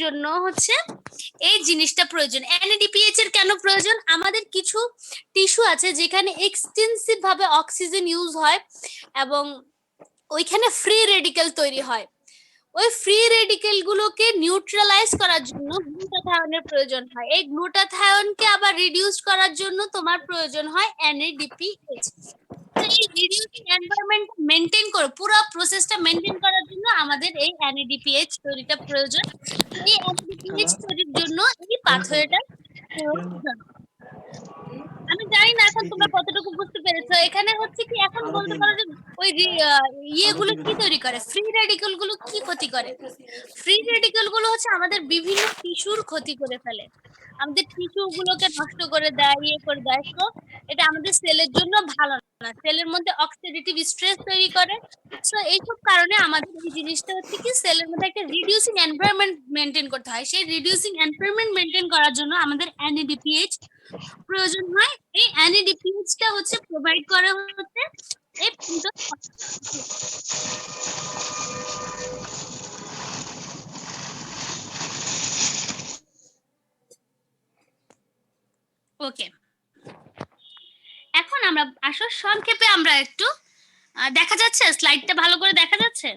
জন্য হচ্ছে এই জিনিসটা প্রয়োজন। NADPH এর কেন প্রয়োজন? আমাদের কিছু টিস্যু আছে যেখানে এক্সটেন্সিভ ভাবে অক্সিজেন ইউজ হয় এবং ওইখানে ফ্রি রেডিকেল তৈরি হয়। ওই ফ্রি রেডিকেল গুলোকে নিউট্রালাইজ করার জন্য গ্লুটাথায়নের প্রয়োজন হয়। এই গ্লুটাথায়নকে আবার রিডিউস করার জন্য তোমার প্রয়োজন হয় NADPH। এই রিডিউসিং এনভায়রনমেন্ট মেইনটেইন করে পুরো প্রসেসটা মেইনটেইন করার জন্য আমাদের এই NADPH তৈরিটা প্রয়োজন। এই NADPH তৈরির জন্য এই পাথওয়েটা প্রয়োজন। আমি জানি না এখন তোমরা কতটুকু বুঝতে পেরেছো। এখানে হচ্ছে কি এখন বলতে পারো যে ওই ইয়েগুলো কি তৈরি করে, ফ্রি রেডিকেল গুলো কি ক্ষতি করে? ফ্রি রেডিকেল গুলো হচ্ছে আমাদের বিভিন্ন টিস্যুর ক্ষতি করে ফেলে, আমাদের টিস্যু গুলোকে নষ্ট করে দেয়, ইয়ে করে দেয়। তো এটা আমাদের সেলের জন্য ভালো না, সেলের মধ্যে অক্সিডেটিভ স্ট্রেস তৈরি করে। সো এইসব কারণে আমাদের এই জিনিসটা হচ্ছে কি সেলের মধ্যে একটা রিডিউসিং এনভায়রনমেন্ট মেইনটেইন করতে হয়। সেই রিডিউসিং এনভায়রনমেন্ট মেইনটেইন করার জন্য আমাদের NADPH প্রয়োজন হয়। এই NADPH টা হচ্ছে প্রোভাইড করা হচ্ছে এই ওকে। এখন আমরা আসো সংক্ষেপে আমরা একটু দেখা যাচ্ছে স্লাইডটা ভালো করে দেখা যাচ্ছে?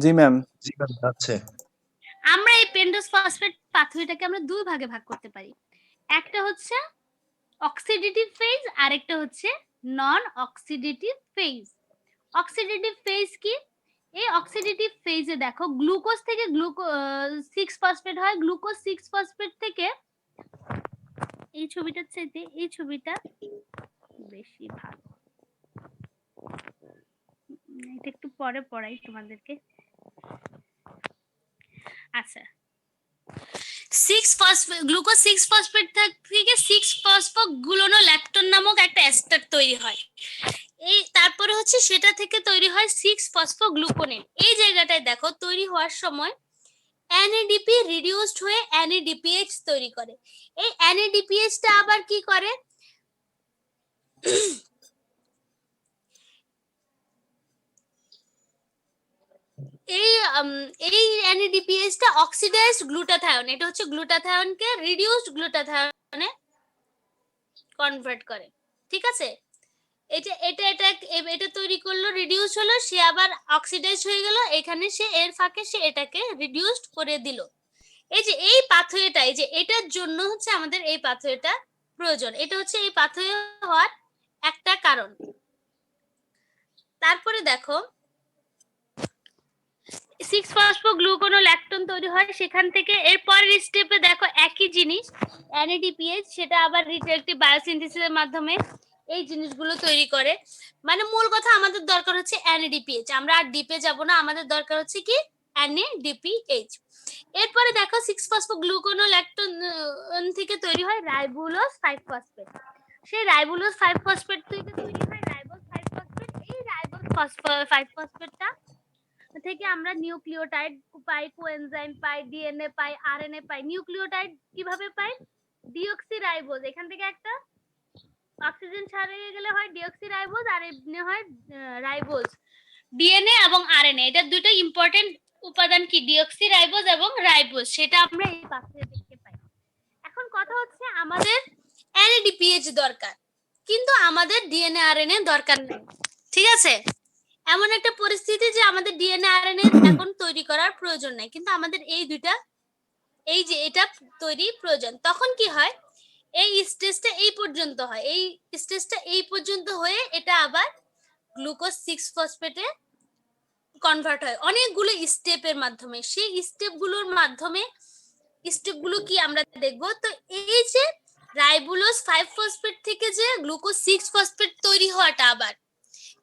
জি ম্যাম। জি ম্যাম যাচ্ছে। আমরা এই পেন্টোজ ফসফেট পাথওয়েটাকে আমরা দুই ভাগে ভাগ করতে পারি। একটা হচ্ছে অক্সিডেটিভ ফেজ আর একটা হচ্ছে নন অক্সিডেটিভ ফেজ। অক্সিডেটিভ ফেজ কি? এই অক্সিডেটিভ ফেজে দেখো গ্লুকোজ থেকে 6 ফসফেট হয়, গ্লুকোজ 6 ফসফেট থেকে এই ছবিটার চাইতে এই ছবিটা বেশি ভালো। এটা একটু পরে পড়াই তোমাদেরকে। আচ্ছা, 6 ফসফেট গ্লুকোজ 6 ফসফেট থেকে 6 ফসফোগ্লুনোল্যাকটোন নামক একটা এস্টার তৈরি হয়। এই তারপরে হচ্ছে সেটা থেকে তৈরি হয় 6 ফসফোগ্লুকোনেট। এই জায়গাটায় দেখো তৈরি হওয়ার সময় NADP রিডিউসড হয়ে NADPH তৈরি করে। এই NADPH টা আবার কি করে? এই NADPH টা অক্সিডাইজড গ্লুটাথায়ন, এটা হচ্ছে গ্লুটাথায়নকে রিডিউসড গ্লুটাথায়নে কনভার্ট করে। ঠিক আছে, এটা এটা এটা এটা তৈরি করলো, রিডিউস হলো, সে আবার অক্সিডাইজ হয়ে গেল, এখানে সে এর ফাঁকে সে এটাকে রিডিউসড করে দিল। এই যে এই পাথওয়েটা, এই যে এটার জন্য হচ্ছে আমাদের এই পাথওয়েটা প্রয়োজন। এটা হচ্ছে এই পাথওয়ে হওয়ার একটা কারণ। তারপরে দেখো 6 ফসফোগ্লুকোনোল্যাকটোন তৈরি হয়, সেখান থেকে এর পরের স্টেপে দেখো একই জিনিস NADPH, সেটা আবার রিট্রাকটিভ বায়োসিনথেসিসের মাধ্যমে এই জিনিসগুলো তৈরি করে। মানে মূল কথা আমাদের দরকার হচ্ছে NADPH, আমরা আর ডিপে যাব না, আমাদের দরকার হচ্ছে কি NADPH। এরপরে দেখো 6 ফসফোগ্লুকোনোল্যাকটোন থেকে তৈরি হয় রাইবোলোজ 5 ফসফেট। সেই রাইবোলোজ 5 ফসফেট থেকে তৈরি হয় রাইবোজ 5 ফসফেট। এই রাইবোজ 5 ফসফেটটা থেকে আমরা নিউক্লিওটাইড পাই, কোএনজাইম পাই, ডিএনএ পাই, আরএনএ পাই। নিউক্লিওটাইড কিভাবে পাই? ডিঅক্সিরাইবোজ, এখান থেকে একটা অক্সিজেন ছাড়িয়ে গেলে হয় ডিঅক্সিরাইবোজ, আর এমনি হয় রাইবোজ। ডিএনএ এবং আরএনএ, এটা দুটো ইম্পর্টেন্ট উপাদান কি, ডিঅক্সিরাইবোজ এবং রাইবোজ, সেটা আমরা এই পাথওয়ে থেকে পাই। এখন কথা হচ্ছে আমাদের NADPH দরকার, কিন্তু আমাদের ডিএনএ আরএনএ দরকার নেই। ঠিক আছে, এমন একটা পরিস্থিতি যে আমাদের ডিএনএ আরএনএ এখন তৈরি করার প্রয়োজন নাই, কিন্তু আমাদের এই দুইটা, এই যে এটা তৈরি প্রয়োজন। তখন কি হয়? এই স্টেজটা এই পর্যন্ত হয়, এই স্টেজটা এই পর্যন্ত হয়ে এটা আবার গ্লুকোজ 6 ফসফেটে কনভার্ট হয় অনেকগুলো স্টেপের মাধ্যমে। সেই স্টেপগুলোর মাধ্যমে, স্টেপগুলো কি আমরা দেখব। তো এই যে রাইবোলোজ 5 ফসফেট থেকে যে গ্লুকোজ 6 ফসফেট তৈরি হওয়াটা, আবার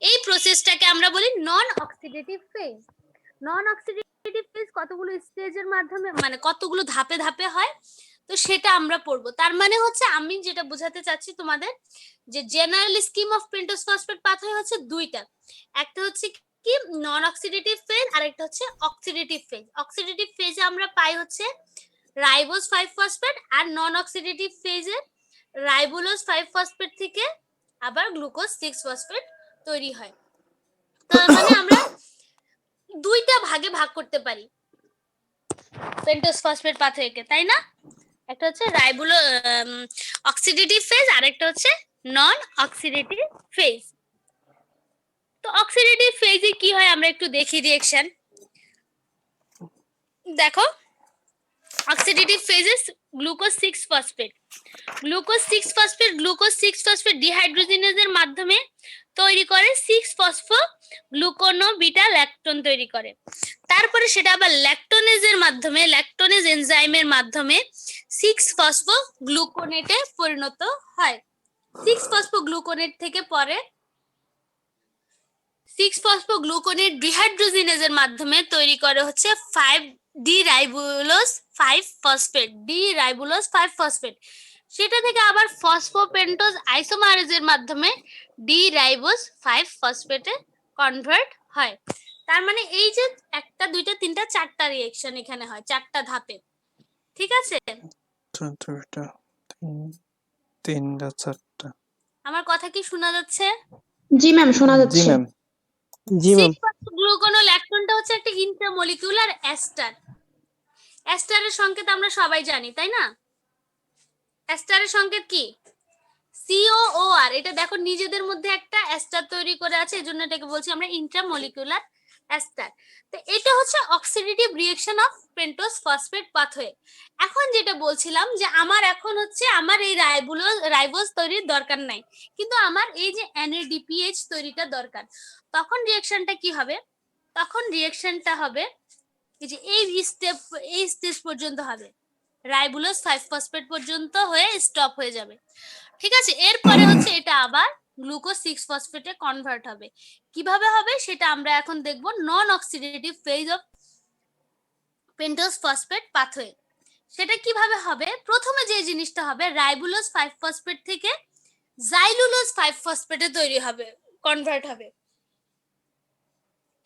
এই প্রসেসটাকে আমরা বলি নন অক্সিডেটিভ ফেজ। নন অক্সিডেটিভ ফেজ কতগুলো স্টেজের মাধ্যমে, মানে কতগুলো ধাপে ধাপে হয়, তো সেটা আমরা পড়বো। তার মানে হচ্ছে আমি যেটা বোঝাতে চাচ্ছি তোমাদের, যে general scheme of pentose phosphate pathway হচ্ছে দুইটা, একটা হচ্ছে কি নন অক্সিডেটিভ ফেজ, আর একটা হচ্ছে অক্সিডেটিভ ফেজ। অক্সিডেটিভ ফেজে আমরা পাই হচ্ছে রাইবোজ 5 ফসফেট, আর নন অক্সিডেটিভ ফেজে রাইবোলোজ 5 ফসফেট থেকে আবার গ্লুকোজ 6 ফসফেট তৈরি হয়। তার মানে আমরা দুইটা ভাগে ভাগ করতে পারি। পেন্টোজ ফসফেট পাথওয়েকে, তাই না? একটা হচ্ছে রাইবুলো অক্সিডেটিভ ফেজ আর একটা হচ্ছে নন অক্সিডেটিভ ফেজ। তো অক্সিডেটিভ ফেজে কি হয় আমরা একটু দেখি রিঅ্যাকশন। দেখো অক্সিডেটিভ ফেজে গ্লুকোজ 6 ফসফেট গ্লুকোজ 6 ফসফেট ডিহাইড্রোজেনেজের মাধ্যমে তৈরি করে 6 ফসফো গ্লুকোনো বিটা ল্যাকটোন তৈরি করে। তারপরে সেটা আবার ল্যাকটোনেজ এনজাইমের মাধ্যমে 6 ফসফো গ্লুকোনেটে পরিণত হয়। 6 ফসফো গ্লুকোনেট থেকে পরে 6 ফসফো গ্লুকোনেট ডিহাইড্রোজেনেজের মাধ্যমে তৈরি করে হচ্ছে 5 ডিরাইবোলোজ 5 ফসফেট। সেটা থেকে আবার ফসফোপেন্টোজ আইসোমারেজের মাধ্যমে ডিরাইবোজ 5 ফসফেটে কনভার্ট হয়। তার মানে এই যে একটা দুইটা তিনটা চারটা রিঅ্যাকশন এখানে হয়, চারটা ধাপে। ঠিক আছে? দুইটা তিনটা চারটা। আমার কথা কি শোনা যাচ্ছে? জি ম্যাম, শোনা জি যাচ্ছে। ম্যাম। জি ম্যাম। 6 ফসফোগ্লুকোনোল্যাকটোনটা হচ্ছে একটা ইন্ট্রামলিকুলার এস্টার। এস্টারের সংকেত আমরা সবাই জানি, তাই না? এস্টারের সংকেত কি? COOR। এটা দেখো নিজেদের মধ্যে একটা এস্টার তৈরি করে আছে, এজন্য এটাকে বলছি আমরা ইন্ট্রামলিকুলার এস্টার। তো এটা হচ্ছে oxidative reaction of pentose phosphate pathway. এখন যেটা বলছিলাম যে আমার এখন হচ্ছে আমার এই রাইবোজ তৈরির দরকার নাই, কিন্তু আমার এই যে NADPH তৈরিটা দরকার। তখন রিঅ্যাকশনটা কি হবে? তখন রিঅ্যাকশনটা হবে যে এই স্টেজ পর্যন্ত হবে, রাইবোলোজ 5 ফসফেট পর্যন্ত হয়ে স্টপ হয়ে যাবে। ঠিক আছে? এরপরে হচ্ছে এটা আবার গ্লুকোজ 6 ফসফেটে কনভার্ট হবে। কিভাবে হবে সেটা আমরা এখন দেখব non oxidative phase of pentose phosphate pathway. সেটা কিভাবে হবে? প্রথমে যে জিনিসটা হবে, রাইবোলোজ 5 ফসফেট থেকে জাইলুলোজ 5 ফসফেটে তৈরি হবে, কনভার্ট হবে।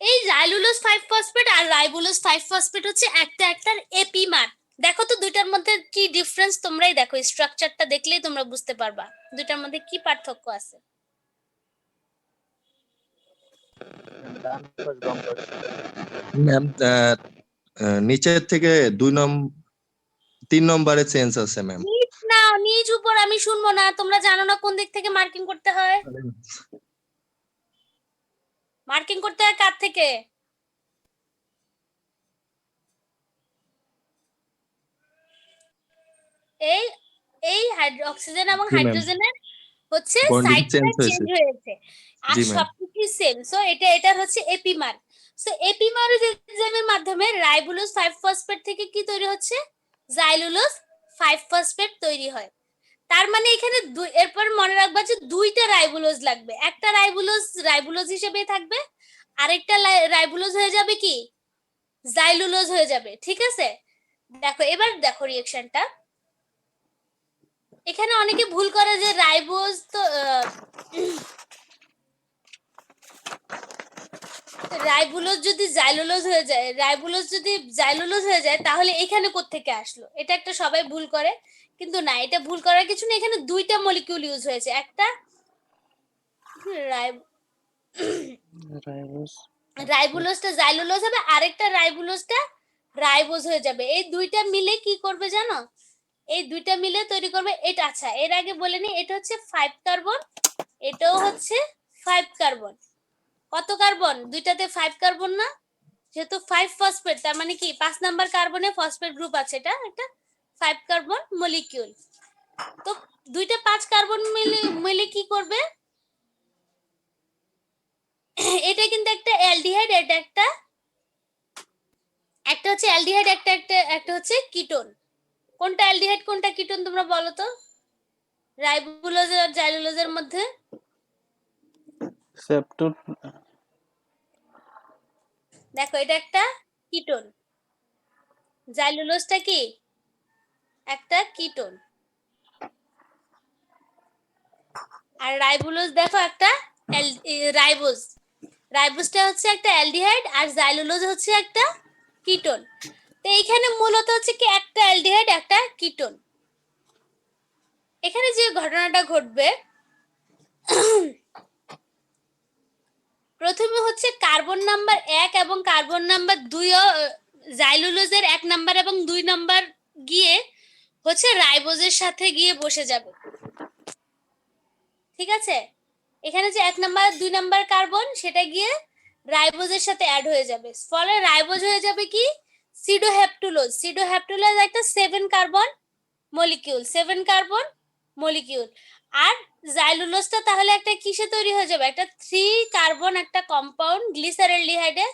এই জাইলুলোজ 5 ফসফেট আর রাইবোলোজ 5 ফসফেট হচ্ছে একটার এপিমার। দেখো তো দুইটার মধ্যে কি ডিফারেন্স, তোমরাই দেখো, স্ট্রাকচারটা দেখলেই তোমরা বুঝতে পারবা দুইটার মধ্যে কি পার্থক্য আছে। ম্যাম নিচের থেকে 3 নম্বরে চেঞ্জ আছে ম্যাম। নিচ না নিচ উপর আমি শুনবো না, তোমরা জানো না কোন দিক থেকে মার্কিং করতে হয়? মার্কিং করতে হয় কার থেকে? এই এই অক্সিজেন এবং জি, ma'am. হাইড্রোজেনের হচ্ছে Bonding সাইডটা change চেঞ্জ হয়েছে। হয়েছে আর জি, ma'am. সবকিছু সেম। সো এটার হচ্ছে এপিমার। সো এপিমার এনজাইমের মাধ্যমে রাইবোলোজ 5 ফসফেট থেকে কি তৈরি হচ্ছে? জাইলুলোজ 5 ফসফেট তৈরি হয়। তার মানে এখানে এরপর মনে রাখবা যে দুইটা রাইবোলোজ লাগবে। একটা রাইবোলোজ হিসেবে থাকবে, আরেকটা রাইবোলোজ হয়ে যাবে কি? জাইলুলোজ হয়ে যাবে। ঠিক আছে? দেখো এবার দেখো রিঅ্যাকশনটা। এখানে অনেকে ভুল করে যে রাইবোজ তো রাইবোলোজ যদি জাইলুলোজ হয়ে যায় তাহলে এখানে কোত্থেকে আসলো, এটা একটা সবাই ভুল করে। কিন্তু না, এটা ভুল করার কিছু না। এখানে দুইটা মলিকিউল ইউজ হয়েছে, একটা রাইবোলোজটা জাইলুলোজ হবে, আরেকটা রাইবোলোজটা রাইবোজ হয়ে যাবে। এই দুইটা মিলে কি করবে জানো? এই দুইটা মিলে তৈরি করবে এটা। আচ্ছা, এর আগে বলে নি, এটা হচ্ছে 5 কার্বন, এটাও হচ্ছে 5 কার্বন। কত কার্বন? দুইটাতে 5 কার্বন না? যেহেতু 5 ফসফেট, তার মানে কি 5 নাম্বার কার্বনে ফসফেট গ্রুপ আছে, এটা একটা 5 কার্বন মলিকিউল। তো দুইটা 5 কার্বন মিলে কি করবে? এটা কিন্তু একটা অ্যালডিহাইড, এটা একটা হচ্ছে অ্যালডিহাইড, একটা হচ্ছে কিটোন। কোনটা অ্যালডিহাইড কোনটা কিটোন তোমরা বলো তো, রাইবোলোজ আর জাইলুলোজের মধ্যে? দেখো এটা একটা কিটোন, জাইলুলোজটা কি? একটা কিটোন। আর রাইবোলোজ দেখো একটা রাইবোজটা হচ্ছে একটা অ্যালডিহাইড আর জাইলুলোজ হচ্ছে একটা কিটোন। তো এইখানে মূলত হচ্ছে কি একটা অ্যালডিহাইড একটা কিটোন। এখানে যে ঘটনাটা ঘটবে, প্রথমে হচ্ছে কার্বন নাম্বার 1 এবং কার্বন নাম্বার 2 জাইলুলোজের 1 নাম্বার এবং 2 নাম্বার গিয়ে হচ্ছে রাইবোজের সাথে গিয়ে বসে যাবে। ঠিক আছে, এখানে যে 1 নাম্বার 2 নাম্বার কার্বন সেটা গিয়ে রাইবোজের সাথে অ্যাড হয়ে যাবে, ফলে রাইবোজ হয়ে যাবে কি সিডোহেপ্টুলোজ। সিডোহেপ্টুলোজ একটা 7 কার্বন মলিকিউল, 7 কার্বন মলিকিউল। আর জাইলুলোজটা তাহলে একটা কিসে তৈরি হয়ে যাবে, একটা 3 কার্বন একটা কম্পাউন্ড গ্লিসারেলডিহাইডে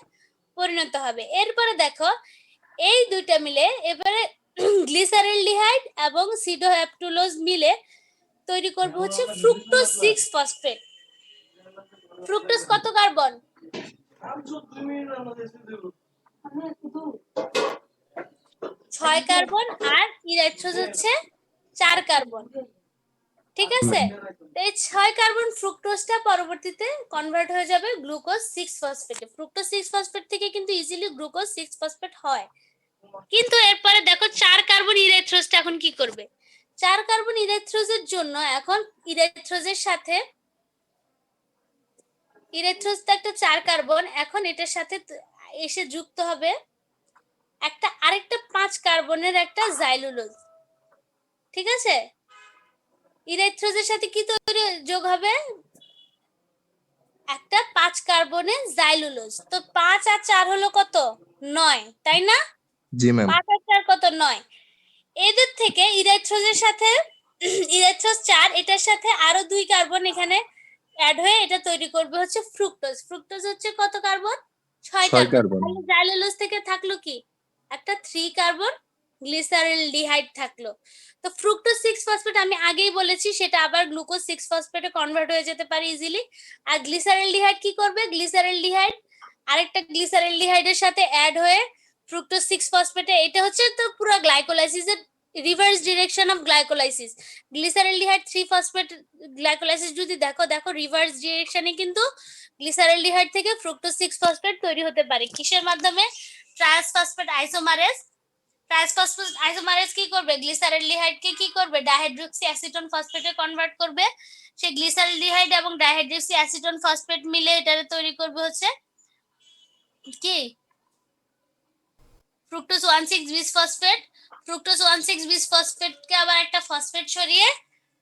পরিণত হবে। এরপরে দেখো এই দুইটা মিলে এবারে গ্লিসারেলডিহাইড এবং সিডোহেপ্টুলোজ মিলে তৈরি করবে হচ্ছে ফ্রুক্টোজ 6 ফসফেট। ফ্রুক্টোজ কত কার্বন? 6 কার্বন আর ইরাইথ্রোজ হচ্ছে 4 কার্বন। ঠিক আছে, তো এই 6 কার্বন ফ্রুক্টোজটা পরবর্তীতে কনভার্ট হয়ে যাবে গ্লুকোজ 6 ফসফেটে। ফ্রুক্টোজ 6 ফসফেট থেকে কিন্তু ইজিলি গ্লুকোজ 6 ফসফেট হয়। কিন্তু এরপরে দেখো 4 কার্বন ইরাইথ্রোজটা এখন কি করবে? 4 কার্বন ইরাইথ্রোজের জন্য এখন ইরাইথ্রোজের সাথে ইরাইথ্রোজটা একটা 4 কার্বন, এখন এটার সাথে এসে যুক্ত হবে একটা আরেকটা 5 কার্বনের একটা জাইলুলোজ। ঠিক আছে, ইরাইথ্রোজের সাথে কি তৈরি যোগ হবে? একটা 5 কার্বনের জাইলুলোজ। তো 5 আর 4 হলো কত? 9, তাই না? জি ম্যাম। 5 আর 4 কত? 9। এদের থেকে ইরাইথ্রোজের সাথে ইরাইথ্রোজ 4 এটার সাথে আরো 2 কার্বন এখানে অ্যাড হয়ে এটা তৈরি করবে হচ্ছে ফ্রুক্টোজ। ফ্রুক্টোজ হচ্ছে কত কার্বন? 6 কার্বন। তাহলে জাইলুলোজ থেকে থাকলো কি একটা 3 কার্বন গ্লিসারেলডিহাইড থাকলো। তো ফ্রুক্টোজ 6 ফসফেট আমি আগেই বলেছি সেটা আবার গ্লুকোজ 6 ফসফেটে কনভার্ট হয়ে যেতে পারে ইজিলি। আর গ্লিসারেলডিহাইড কি করবে? গ্লিসারেলডিহাইড আরেকটা গ্লিসারেলডিহাইডের সাথে অ্যাড হয়ে ফ্রুক্টোজ 6 ফসফেটে, এটা হচ্ছে তো পুরো গ্লাইকোলাইসিসের reverse direction of glycolysis. Glyceraldehyde 3 phosphate glycolysis যদি দেখো রিভার্স ডিরেকশনে কিন্তু গ্লিসারেলডিহাইড থেকে ফ্রুক্টোজ 6 ফসফেট তৈরি হতে পারে। কিসের মাধ্যমে? Trans phosphate isomerase. Trans phosphate isomerase কি করবে? গ্লিসারেলডিহাইডকে কি করবে? ডাইহাইড্রোক্সি অ্যাসিটোন ফসফেটে কনভার্ট করবে। সেই গ্লিসারেলডিহাইড এবং ডাইহাইড্রোক্সি অ্যাসিটোন ফসফেট মিলে এটারে তৈরি করবে হচ্ছে কি ফ্রুক্টোজ 1,6 বিসফসফেট। ফ্রুক্টোজ 1,6 বিসফসফেটকে আবার একটা ফসফেট সরিয়ে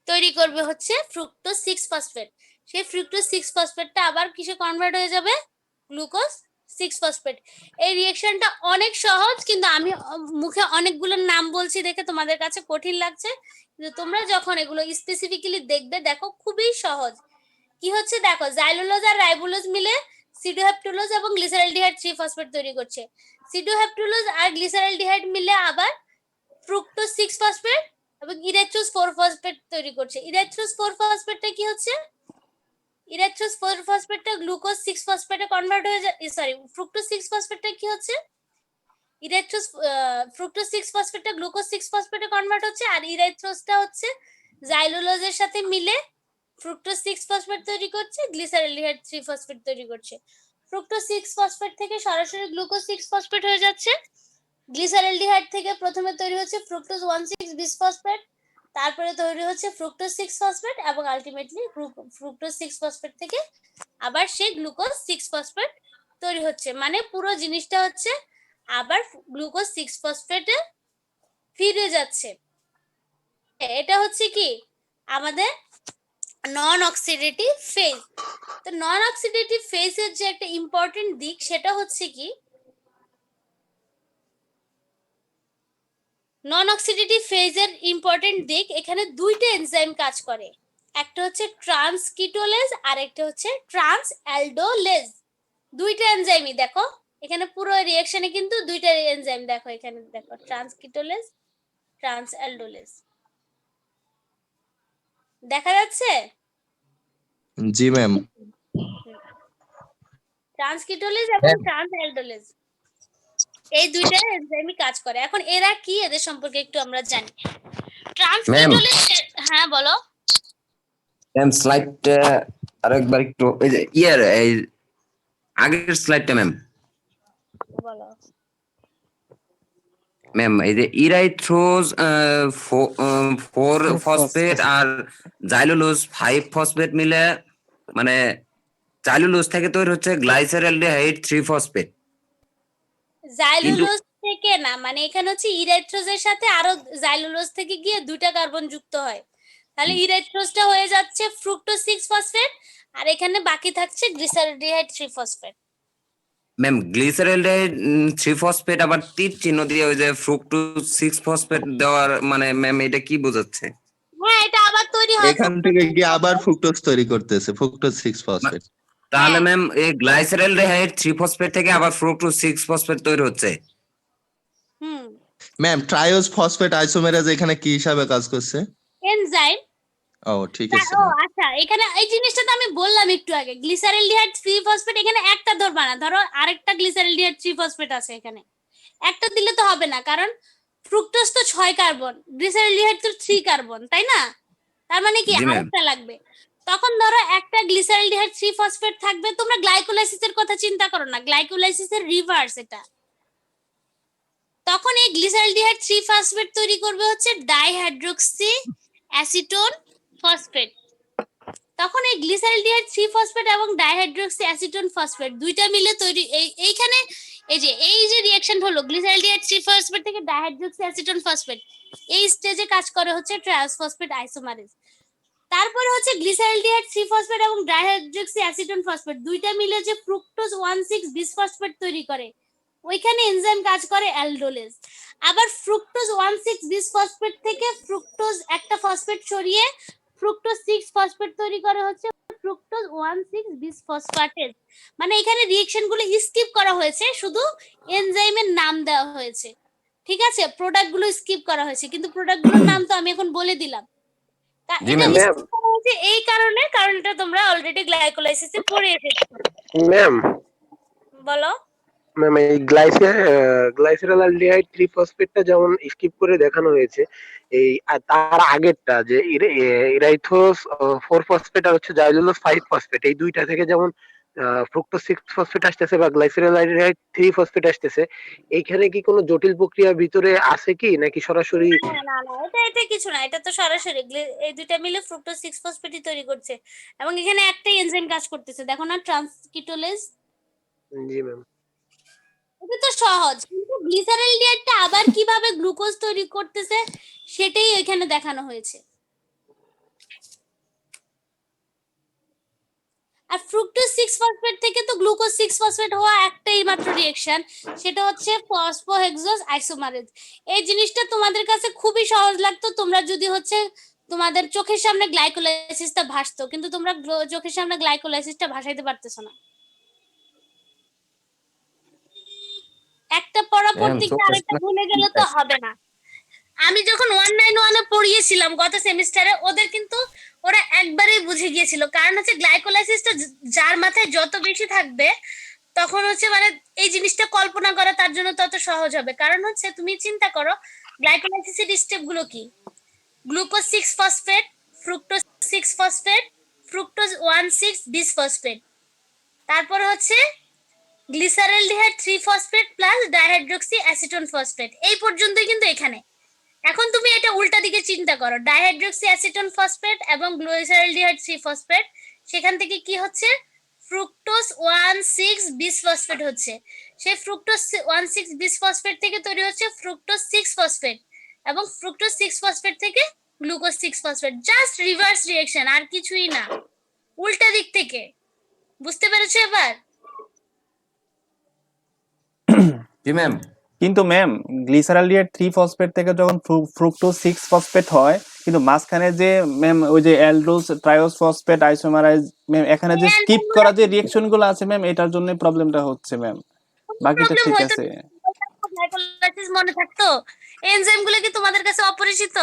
তৈরি করবে হচ্ছে ফ্রুক্টোজ 6 ফসফেট। সেই ফ্রুক্টোজ 6 ফসফেটটা আবার কিসে কনভার্ট হয়ে যাবে? Glucose 6 phosphate. এই রিঅ্যাকশনটা অনেক সহজ, কিন্তু আমি মুখে অনেকগুলো নাম বলছি দেখে তোমাদের কাছে কঠিন লাগছে, কিন্তু তোমরা যখন এগুলো স্পেসিফিক্যালি দেখবে দেখো খুবই সহজ। কি হচ্ছে দেখো, জাইলুলোজ আর রাইবোলোজ মিলে সিডোহেপ্টুলোজ এবং গ্লিসারেলডিহাইড 3 ফসফেট তৈরি করছে। সিডোহেপ্টুলোজ আর গ্লিসারেলডিহাইড মিলে আবার ফ্রুক্টোজ 6 ফসফেট এবং ইরাইথ্রোজ 4 ফসফেট তৈরি করছে। ইরাইথ্রোজ 4 ফসফেটটা কি হচ্ছে? ইরাইথ্রোজ 4 ফসফেটটা গ্লুকোজ 6 ফসফেটে কনভার্ট হয়ে যায়, সরি ফ্রুক্টোজ 6 ফসফেটটা কি হচ্ছে? ইরাইথ্রোজ ফ্রুক্টোজ 6 ফসফেটটা গ্লুকোজ 6 ফসফেটে কনভার্ট হচ্ছে, আর ইরাইথ্রোজটা হচ্ছে জাইলুলোজের সাথে মিলে ফ্রুক্টোজ 6 ফসফেট তৈরি করছে, গ্লিসারেলডিহাইড 3 ফসফেট তৈরি করছে। ফ্রুক্টোজ 6 ফসফেট থেকে সরাসরি গ্লুকোজ 6 ফসফেট হয়ে যাচ্ছে। গ্লিসারেলডিহাইড থেকে প্রথমে তৈরি হচ্ছে ফ্রুক্টোজ 1,6 বিসফসফেট, তারপরে তৈরি হচ্ছে ফ্রুক্টোজ 6 ফসফেট এবং আলটিমেটলি ফ্রুক্টোজ 6 ফসফেট থেকে আবার সেই গ্লুকোজ 6 ফসফেট তৈরি হচ্ছে। মানে পুরো জিনিসটা হচ্ছে আবার গ্লুকোজ 6 ফসফেটে ফিরে যাচ্ছে। এটা হচ্ছে কি আমাদের নন অক্সিডেটিভ ফেজ। তো নন অক্সিডেটিভ ফেজের যে একটা ইম্পর্টেন্ট দিক সেটা হচ্ছে কি, নন অক্সিডেটিভ ফেজের ইম্পর্টেন্ট দিক, এখানে দুইটা এনজাইম কাজ করে, একটা হচ্ছে ট্রান্সকিটোলেজ আর একটা হচ্ছে ট্রান্সঅ্যালডোলেজ। দুইটা এনজাইমই দেখো এখানে পুরো রিঅ্যাকশনে কিন্তু দুইটা এনজাইম দেখো, এখানে দেখো ট্রান্সকিটোলেজ ট্রান্সঅ্যালডোলেজ দেখা যাচ্ছে? জি ম্যাম। ট্রান্সকিটোলেজ এবং ট্রান্সঅ্যালডোলেজ এই দুইটা এনজাইমই কাজ করে। এখন এরা কি, এদের সম্পর্কে একটু আমরা জানি। ট্রান্সকিটোলেজ, হ্যাঁ বলো ম্যাম। স্লাইডটা আরেকবার একটু এই যে এই আগের স্লাইডটা ম্যাম। বলো ম্যাম এই যে ইরাইথ্রোজ 4 ফসফেট আর জাইলুলোজ 5 ফসফেট মিলে মানে জাইলুলোজ থেকে তৈরি হচ্ছে গ্লাইসারেলডিহাইড 3 ফসফেট। জাইলুলোজ থেকে না, মানে এখানে হচ্ছে ইরাইথ্রোজের সাথে আরো জাইলুলোজ থেকে গিয়ে 2টা কার্বন যুক্ত হয়, তাহলে ইরাইথ্রোজটা হয়ে যাচ্ছে ফ্রুক্টোজ 6 ফসফেট, আর এখানে বাকি থাকছে গ্লিসারোডিহাইড 3 ফসফেট। ম্যাম গ্লিসারলডাইড 3 ফসফেট আবার তীর চিহ্ন দিয়ে ওই যে ফ্রুক্টোজ 6 ফসফেট দেওয়ার মানে ম্যাম এটা কি বোঝাচ্ছে? হ্যাঁ, এটা আবার তৈরি হয় এখান থেকে কি আবার ফ্রুক্টোজ তৈরি করতেছে, ফ্রুক্টোজ 6 ফসফেট। তাহলে হ্যাঁ। ম্যাম এই গ্লাইসারলডাইড 3 ফসফেট থেকে আবার ফ্রুক্টোজ 6 ফসফেট তৈরি হচ্ছে। হুম, ম্যাম ট্রায়োজ ফসফেট আইসোমেরাজ এখানে কি হিসাবে কাজ করছে? এনজাইম। ও ঠিক আছে ও ম্যাম। আচ্ছা, এখানে এই জিনিসটা তো আমি বললাম একটু আগে, গ্লিসারোডিহাইড 3 ফসফেট এখানে একটা ধরবা না, ধরো আরেকটা গ্লিসারোডিহাইড 3 ফসফেট আছে এখানে, একটা দিলে তো হবে না, কারণ ফ্রুক্টোজ তো 6 কার্বন, গ্লিসারোডিহাইড তো 3 কার্বন, তাই না? তার মানে কি জি ম্যাম। আরেকটা লাগবে। তখন ধরো একটা গ্লিসারোডিহাইড 3 ফসফেট থাকবে, তোমরা গ্লাইকোলাইসিসের কথা চিন্তা করো না, গ্লাইকোলাইসিসের রিভার্স এটা। তখন এই গ্লিসারোডিহাইড 3 ফসফেট তৈরি করবে হচ্ছে ডাইহাইড্রোক্সি অ্যাসিটোন ফসফেট। তখন এই গ্লিসারোডিহাইড 3 ফসফেট এবং ডাইহাইড্রোক্সি অ্যাসিটোন ফসফেট দুইটা মিলে তৈরি, এইখানে এই যে রিঅ্যাকশন হলো গ্লিসারোডিহাইড 3 ফসফেট থেকে ডাইহাইড্রোক্সি অ্যাসিটোন ফসফেট, এই স্টেজে কাজ করে হচ্ছে ট্রায়োজ ফসফেট আইসোমারেজ। তারপরে হচ্ছে গ্লিসারোডিহাইড 3 ফসফেট এবং ডাইহাইড্রোক্সি অ্যাসিটোন ফসফেট দুইটা মিলে যে ফ্রুক্টোজ 1,6 বিসফসফেট তৈরি করে, ওইখানে এনজাইম কাজ করে অ্যালডোলেজ। আবার ফ্রুক্টোজ 1,6 বিসফসফেট থেকে ফ্রুক্টোজ একটা ফসফেট সরিয়ে ফ্রুক্টোজ 6 ফসফেট তৈরি করে হচ্ছে ফ্রুক্টোজ 1,6 বিসফসফেটেজ। মানে এখানে রিঅ্যাকশন গুলো স্কিপ করা হয়েছে, শুধু এনজাইমের নাম দেওয়া হয়েছে, ঠিক আছে? প্রোডাক্ট গুলো স্কিপ করা হয়েছে, কিন্তু প্রোডাক্ট গুলোর নাম তো আমি এখন বলে দিলাম। জি এটা ম্যাম। skip করা হয়েছে এই কারণটা তোমরা অলরেডি গ্লাইকোলাইসিসে পড়ে এসেছো। ম্যাম বলো। ম্যাম এই গ্লাইসেরোলডিহাইড 3 ফসফেটটা যেমন স্কিপ করে দেখানো হয়েছে, এই তার আগেরটা যে ইরাইথোস 4 ফসফেট আর হচ্ছে জাইলুলোজ 5 ফসফেট, এই দুইটা থেকে যেমন ফ্রুক্টোজ 6 ফসফেট আসতেছে বা গ্লাইসেরোলডিহাইড 3 ফসফেট আসতেছে, এইখানে কি কোনো জটিল প্রক্রিয়া ভিতরে আছে কি, নাকি সরাসরি? না, এটা কিছু না, এটা তো সরাসরি এই দুইটা মিলে ফ্রুক্টোজ 6 ফসফেটই তৈরি করছে, এবং এখানে একটাই এনজাইম কাজ করতেছে, দেখো না, ট্রান্সকিটোলেজ। জি ম্যাম। এটা তো সহজ, কিন্তু গ্লিসারোলডিহাইডটা আবার কিভাবে গ্লুকোজ তৈরি করতেছে সেটাই এখানে দেখানো হয়েছে। আর ফ্রুক্টোজ 6 ফসফেট থেকে তো গ্লুকোজ 6 ফসফেট হওয়া একটাই মাত্র রিঅ্যাকশন, সেটা হচ্ছে ফসফোহেক্সোজ আইসোমারেজ। এই জিনিসটা তোমাদের কাছে খুবই সহজ লাগতো তোমরা যদি হচ্ছে তোমাদের চোখের সামনে গ্লাইকোলাইসিসটা ভাসতো, কিন্তু তোমরা চোখের সামনে গ্লাইকোলাইসিসটা ভাসাইতে পারতেছো না। একটা পড়া পড়তে গিয়ে আরেকটা ভুলে গেলে তো হবে না। আমি যখন 191 এ পড়িয়েছিলাম গত সেমিস্টারে, ওদের কিন্তু ওরা একবারেই বুঝে গিয়েছিল, কারণ হচ্ছে গ্লাইকোলাইসিসটা যার মাথায় যত বেশি থাকবে তখন হচ্ছে মানে এই জিনিসটা কল্পনা করা তার জন্য তত সহজ হবে। কারণ হচ্ছে তুমি চিন্তা করো গ্লাইকোলাইসিসের স্টেপ গুলো কি, glucose 6 phosphate, fructose 6 phosphate, fructose 1,6 bisphosphate, তারপর হচ্ছে গ্লিসারোলডিহাইড 3 phosphate plus dihydroxy acetone phosphate, এই পর্যন্তই কিন্তু এখানে। এখন তুমি এটা উল্টা দিকে চিন্তা করো, ডাইহাইড্রোক্সি অ্যাসিটোন ফসফেট এবং গ্লিসারোলডিহাইড 3 ফসফেট, সেখান থেকে কি হচ্ছে ফ্রুক্টোজ 1,6 বিসফসফেট হচ্ছে, সেই ফ্রুক্টোজ 1,6 বিসফসফেট থেকে তৈরি হচ্ছে ফ্রুক্টোজ 6 ফসফেট, এবং ফ্রুক্টোজ 6 ফসফেট থেকে glucose 6 phosphate, just reverse reaction, আর কিছুই না, উল্টা দিক থেকে। বুঝতে পেরেছো এবার? জি ম্যাম। কিন্তু ম্যাম গ্লিসারোলডিহাইড 3 ফসফেট থেকে যখন ফ্রুক্টোজ 6 ফসফেট হয়, কিন্তু মাঝখানে যে ম্যাম ওই যে অ্যালডোজ ট্রায়োজ ফসফেট আইসোমারাইজ ম্যাম, এখানে যে স্কিপ করা যে রিঅ্যাকশন গুলো আছে ম্যাম, এটার জন্য প্রবলেমটা হচ্ছে ম্যাম, বাকিটা ঠিক আছে। গ্লাইকোলাইসিস মনে থাকতো? এনজাইম গুলো কি তোমাদের কাছে অপরিচিত?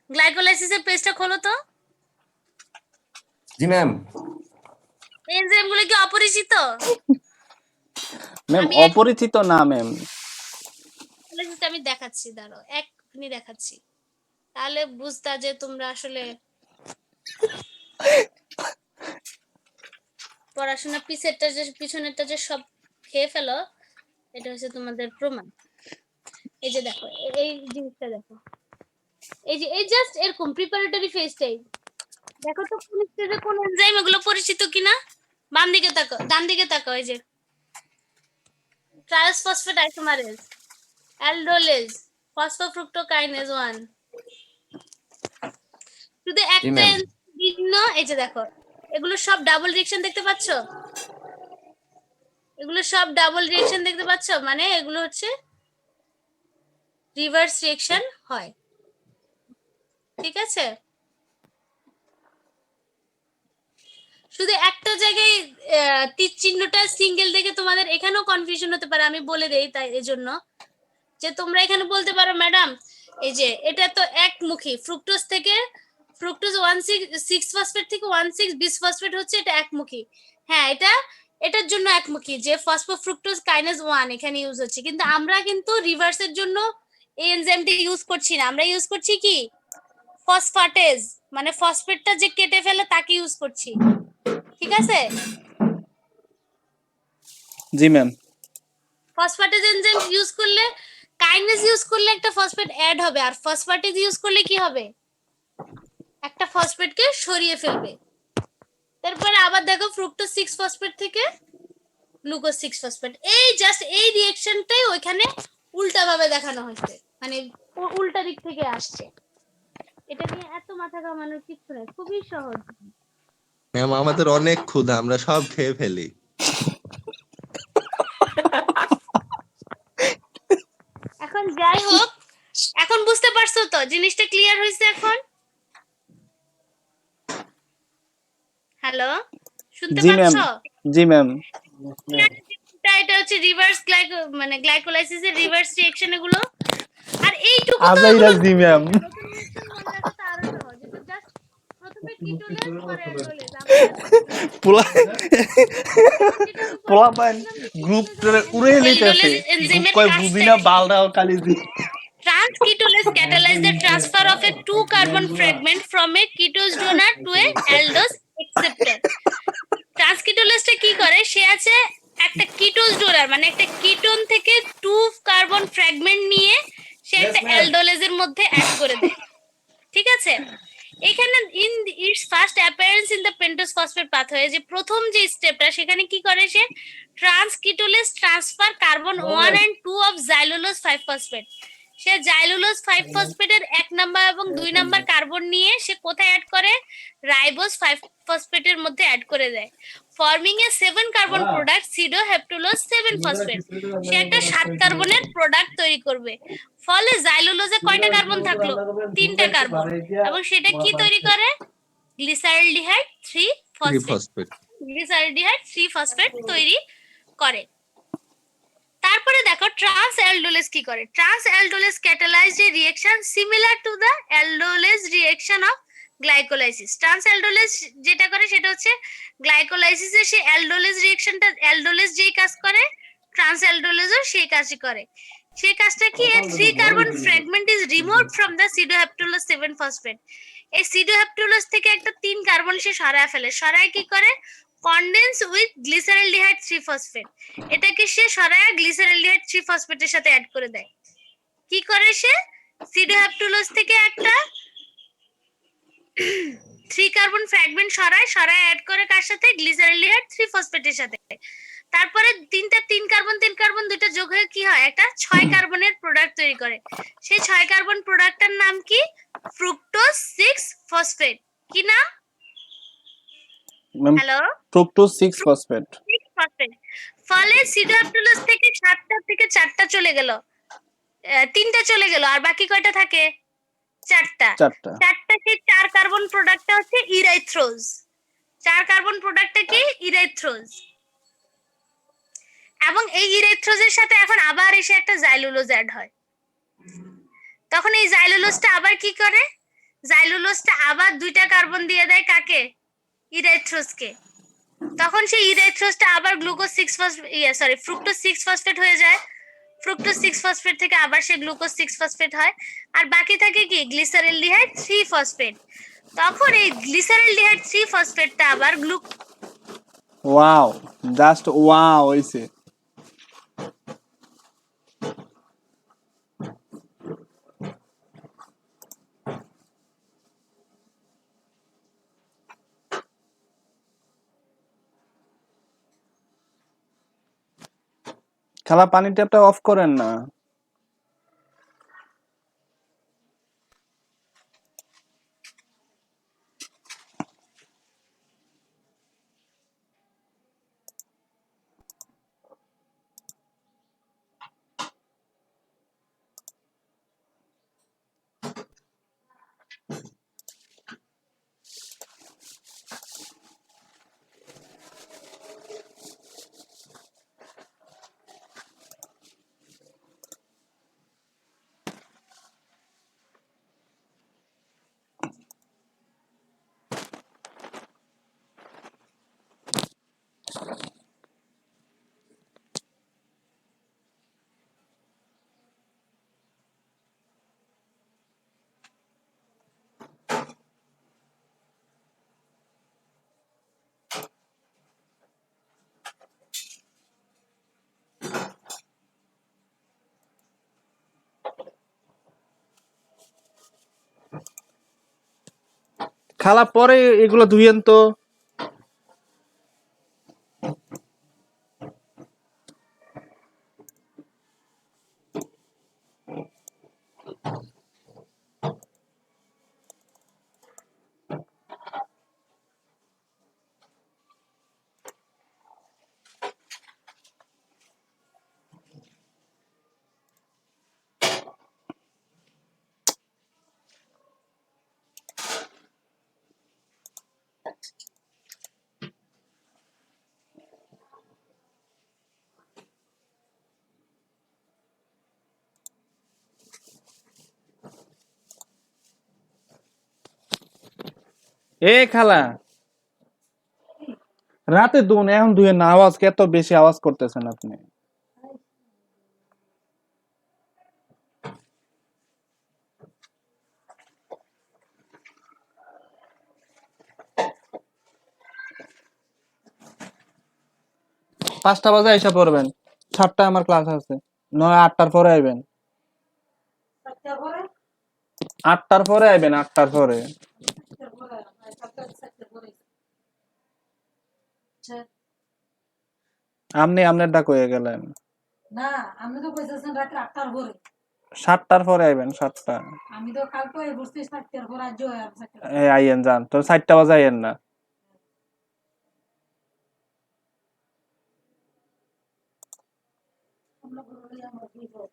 গ্লাইকোলাইসিসের পেজটা খোলো তো। জি ম্যাম। এনজাইম গুলো কি অপরিচিত? ম্যাম অপরিচিত না ম্যাম, আমি দেখাচ্ছি, দাঁড়াও এক্ষুনি দেখাচ্ছি, তাহলে বুঝতা যে তোমরা আসলে পড়াশোনা পিছনেরটা যে সব খেয়ে ফেলো, এটা হচ্ছে তোমাদের প্রমাণ। এই যে দেখো, এই জিনিসটা দেখো, এই জাস্ট এরকম প্রিপারেটরি ফেজটাই দেখো তো, কোন স্টেজে কোন এনজাইম, এগুলো পরিচিত কিনা। বাম দিকে তাকাও, ডান দিকে তাকাও, এই যে ট্রায়োজ ফসফেট আইসোমারেজ, অ্যালডোলেজ, ফসফোফ্রুক্টোকাইনেজ 1। শুধু জি একটা ম্যাম। ভিন্ন, এই যে দেখো এগুলো সব ডাবল রিঅ্যাকশন দেখতে পাচ্ছ, এগুলো সব ডাবল রিঅ্যাকশন দেখতে পাচ্ছ, মানে এগুলো হচ্ছে রিভার্স রিঅ্যাকশন হয়, ঠিক আছে। শুধু একটা জায়গায় তীর চিহ্নটা সিঙ্গেল দেখে তোমাদের এখানেও কনফিউশন হতে পারে, আমি বলে দেই তাই এজন্য, যে তোমরা এখানে বলতে পারো ম্যাডাম এই যে এটা তো একমুখী, ফ্রুক্টোজ থেকে ফ্রুক্টোজ 1,6 ফসফেট থেকে 1,6 বিস ফসফেট হচ্ছে, এটা একমুখী। হ্যাঁ, এটার জন্য একমুখী যে ফসফোফ্রুক্টোজ কাইনেজ 1 এখানে ইউজ হচ্ছে, কিন্তু আমরা কিন্তু রিভার্সের জন্য এই এনজাইমটি ইউজ করছি না, আমরা ইউজ করছি কি ফসফাটেজ, মানে ফসফেটটা যে কেটে ফেলে তাকে ইউজ করছি, ঠিক আছে। জি ম্যাম। ফসফেটেজ এনজাইম ইউজ করলে, কাইনেজ ইউজ করলে একটা ফসফেট অ্যাড হবে, আর ফসফেটেজ ইউজ করলে কি হবে, একটা ফসফেটকে সরিয়ে ফেলবে। তারপরে আবার দেখো ফ্রুক্টোজ 6 ফসফেট থেকে গ্লুকোজ 6 ফসফেট, এই জাস্ট এই রিঅ্যাকশনটাই ওইখানে উল্টা ভাবে দেখানো হয়েছে, মানে উল্টা দিক থেকে আসছে। এটা নিয়ে এত মাথা ঘামানোর কিছু নেই, খুবই সহজ। ম্যাম আমাদের অনেক ক্ষুধা, আমরা সব খেয়ে ফেলি। এখন যাই হোক, এখন বুঝতে পারছো তো, জিনিসটা ক্লিয়ার হয়েছে এখন? হ্যালো, শুনতে জি ম্যাম। পাচ্ছো? জি ম্যাম। এটা হচ্ছে রিভার্স মানে গ্লাইকোলাইসিসের রিভার্স রিঅ্যাকশন এগুলো। আর এইটুকু তো আজাইরা জি ম্যাম। নতুন রিঅ্যাকশন মনে রাখা তো আরো সহজ, এটা জাস্ট প্রথমে কিটোলেজ পরে অ্যালডোলেজ। পোলা পোলা পান গ্রুপ উড়ে লইতাছে, গ্রুপ কয় বুঝি না বালডাও কালিজি। Trans ketolase catalyze the transfer of a 2 carbon fragment from a ketose donor to a aldose acceptor. Trans ketolase কি করে, সে আছে একটা কিটোজ ডোনার, মানে একটা কিটোন থেকে 2 কার্বন ফ্র্যাগমেন্ট নিয়ে সে একটা অ্যালডোলেজের মধ্যে অ্যাড করে দেয়, ঠিক আছে। এখানে in its first appearance in the pentose phosphate pathway, যে প্রথম যে স্টেপটা সেখানে কি করে, সে transketolase transfer carbon 1 and 2 of xylulose 5 phosphate, সে জাইলোলোজ 5 ফসফেটের 1 নাম্বার এবং 2 নাম্বার কার্বন নিয়ে সে কোথায় অ্যাড করে, রাইবোজ 5 ফসফেটের মধ্যে অ্যাড করে দেয়, ফর্মিং এ 7 কার্বন প্রোডাক্ট সিডোহেপ্টুলোজ 7 ফসফেট, সে একটা 7 কার্বনের প্রোডাক্ট তৈরি করবে। ফলে জাইলোলোজে কয়টা কার্বন থাকলো, 3টা কার্বন, এবং সেটা কি তৈরি করে, glyceraldehyde 3 phosphate, phosphate. Glyceraldehyde 3 phosphate তৈরি করে। তারপরে দেখো ট্রান্স অ্যালডোলেজ কি করে, transaldolase catalysed a reaction similar to the aldolase reaction of glycolysis. Transaldolase যেটা করে সেটা হচ্ছে গ্লাইকোলাইসিসে সে অ্যালডোলেজ রিঅ্যাকশনটা, অ্যালডোলেজ যেই কাজ করে ট্রান্স অ্যালডোলেজও সেই কাজই করে। সেই কাজটা কি, a 3 carbon fragment is removed from the sedoheptulose 7 phosphate, এই সিডোহেপ্টুলোজ থেকে একটা 3 কার্বন সে সরায় ফেলে, সরায় কি করে, কনডেন্স উইথ গ্লিসারলডিহাইড 3 ফসফেট, এটাকে সে সরায় গ্লিসারলডিহাইড 3 ফসফেটের সাথে অ্যাড করে দেয়। কি করে সে, সিডোহেপ্টুলোজ থেকে একটা 3 কার্বন ফ্র্যাগমেন্ট সরায় অ্যাড করে কার সাথে, গ্লিসারলডিহাইড 3 ফসফেটের সাথে। তারপরে 3 কার্বন দুইটা যোগ হয়ে কি হয়, একটা 6 কার্বনের প্রোডাক্ট তৈরি করে। সেই 6 কার্বন প্রোডাক্টটার নাম কি, ফ্রুক্টোজ 6 ফসফেট। কি নাম, ma'am hello, fructose 6 phosphate. 6 phosphate. ফলে সিডোহেপ্টুলোজ থেকে 7টা থেকে 4টা চলে গেল, 3টা চলে গেল, আর বাকি কয়টা থাকে, 4টা। 4টা সেই 4 কার্বন প্রোডাক্টটা হচ্ছে ইরাইথ্রোজ, 4 কার্বন প্রোডাক্টটা কি, ইরাইথ্রোজ। এবং এই ইরাইথ্রোজের সাথে এখন আবার এসে একটা জাইলুলোজ অ্যাড হয়, তখন এই জাইলুলোজটা আবার কি করে, জাইলুলোজটা আবার 2টা কার্বন দিয়ে দেয় কাকে, ইরাইথ্রোজকে, তখন সেই ইরাইথ্রোজটা আবার গ্লুকোজ 6 ফসফেট ফ্রুক্টোজ 6 ফসফেট হয়ে যায়, ফ্রুক্টোজ 6 ফসফেট থেকে আবার সে গ্লুকোজ 6 ফসফেট হয়, আর বাকি থাকে কি, গ্লিসারলডিহাইড 3 ফসফেট, তখন এই গ্লিসারলডিহাইড 3 ফসফেটটা আবার ওয়াও, জাস্ট ওয়াও হইছে। খালা পানি ট্যাপটা অফ করেন না। খালা পরে এগুলো ধুইয়েন তো। এ খালা, রাতে ধুন, এখন ধুয়েন না। আওয়াজ এত বেশি আওয়াজ করতেছেন আপনি। পাঁচটা বাজে এসে পড়বেন, 7টায় আমার ক্লাস আছে। নয় 8টার পরে আইবেন, 8টার পরে আইবেন, 8টার পরে। আপনি আপনার ডাক হয়ে গেলেন। না, আমি তো কইতেছেন রাত 8টার পরে। 7টার পরে আইবেন, 7টা। আমি তো কালকে বুঝতে 7টার পর আজ জয় আর 7টার। আইয়েন যান তো, 4টা বাজে আইয়েন না। আমরা বলি আমরা কি করব?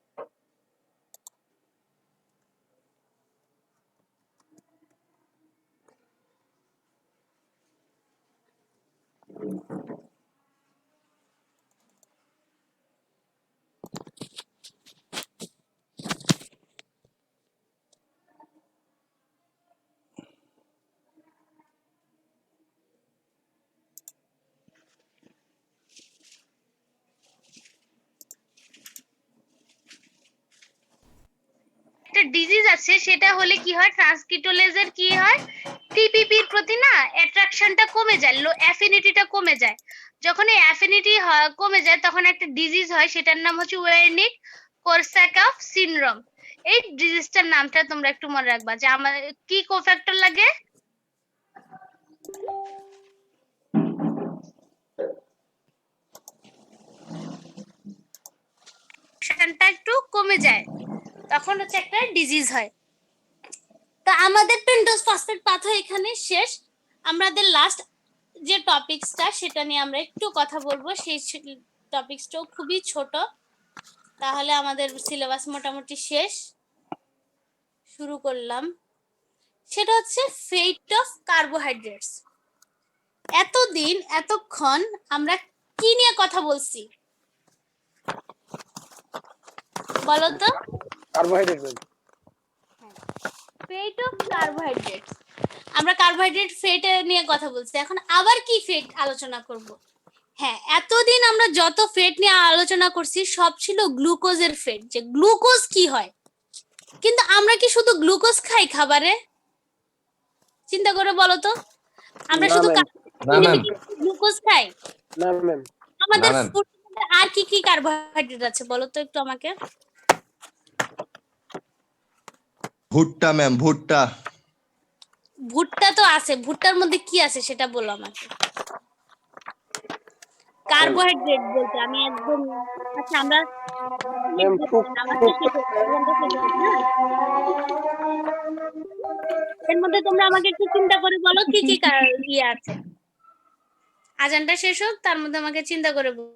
একটা ডিজিজ আছে, সেটা হলে কি হয়, ট্রান্সক্রিপ্টোলেজের কি হয়, টিপিপির প্রতি না অ্যাট্রাকশনটা কমে যায়, অ্যাফিনিটিটা কমে যায়। যখন এই অ্যাফিনিটি কমে যায় তখন একটা ডিজিজ হয়, সেটার নাম হচ্ছে ওয়ার্নিক কোরসাকফ সিনড্রোম। এই ডিজিজটার নামটা তোমরা একটু মনে রাখবা, যে আমার কি কোফ্যাক্টর লাগে, অ্যাট্রাকশনটা একটু কমে যায়, তখন হচ্ছে একটা ডিজিজ হয়। তো আমাদের পেন্টোজ ফসফেট পাথওয়ে এখানে শেষ। আমাদের লাস্ট যে টপিকসটা সেটা নিয়ে আমরা একটু কথা বলবো, সেই টপিকসটাও খুবই ছোট, তাহলে আমাদের সিলেবাস মোটামুটি শেষ। শুরু করলাম, সেটা হচ্ছে ফেট অফ কার্বোহাইড্রেটস। এতদিন এতক্ষণ আমরা কি নিয়ে কথা বলছি বলো তো? কার্বোহাইড্রেট। ফেট অফ কার্বোহাইড্রেটস, আমরা কার্বোহাইড্রেট ফেট নিয়ে কথা বলছি, এখন আবার কি ফেট আলোচনা করব। হ্যাঁ, এতদিন আমরা যত ফেট নিয়ে আলোচনা করছি সব ছিল গ্লুকোজের ফেট, যে গ্লুকোজ কি হয়। কিন্তু আমরা কি শুধু গ্লুকোজ খাই খাবারে? চিন্তা করে বলো তো, আমরা না শুধু ম্যাম, না ম্যাম, গ্লুকোজ খাই? না ম্যাম। আমাদের না ম্যাম, ফুড আর কি কি কার্বোহাইড্রেট আছে বলো তো একটু আমাকে। ভুট্টা ম্যাম, ভুট্টা। ভুট্টা তো আছে, ভুট্টার মধ্যে কি আছে সেটা বলো আমাকে। কার্বোহাইড্রেট বলতে আমি একদম, আচ্ছা আমরা ম্যাম নামাজটা শেষ হোক, আজানটা শেষ হোক, হ্যাঁ? এর মধ্যে তোমরা আমাকে একটু চিন্তা করে বলো কি কি ইয়ে আছে। আজানটা শেষ হোক, তার মধ্যে আমাকে চিন্তা করে বলো।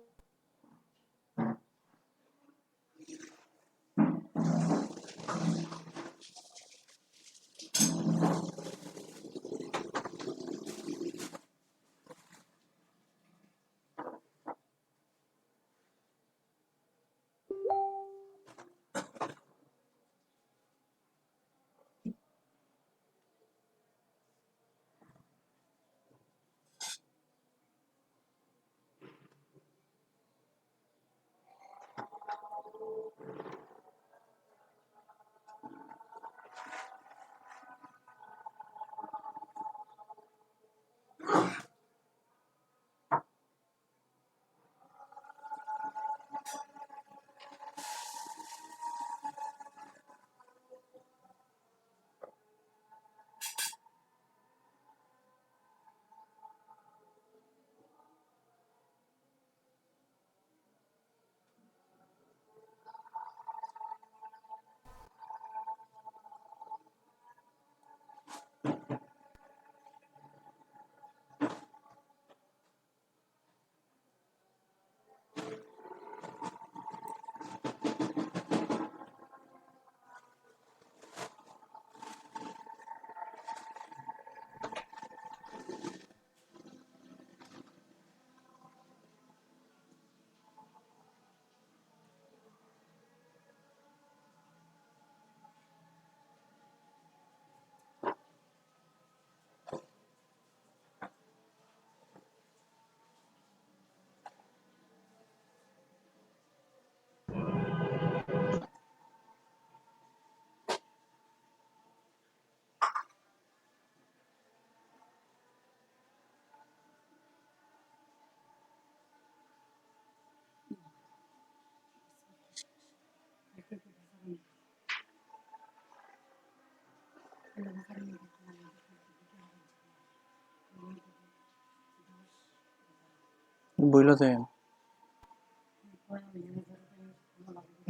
বইলা যায়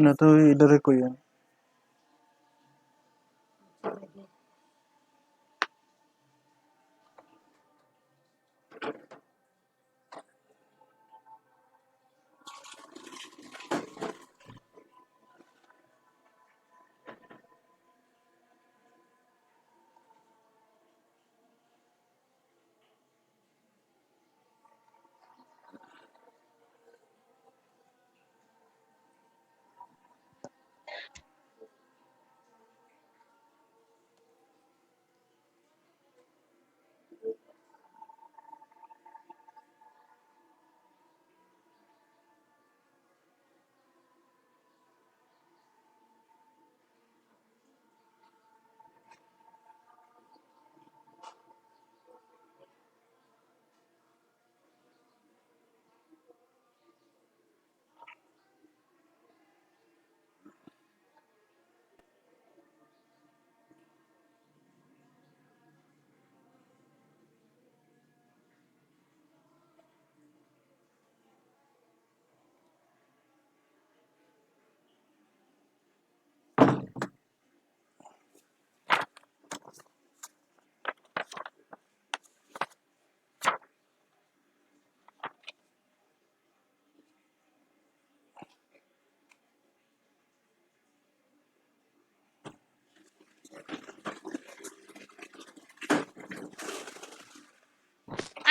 না তো এটারে কইয়া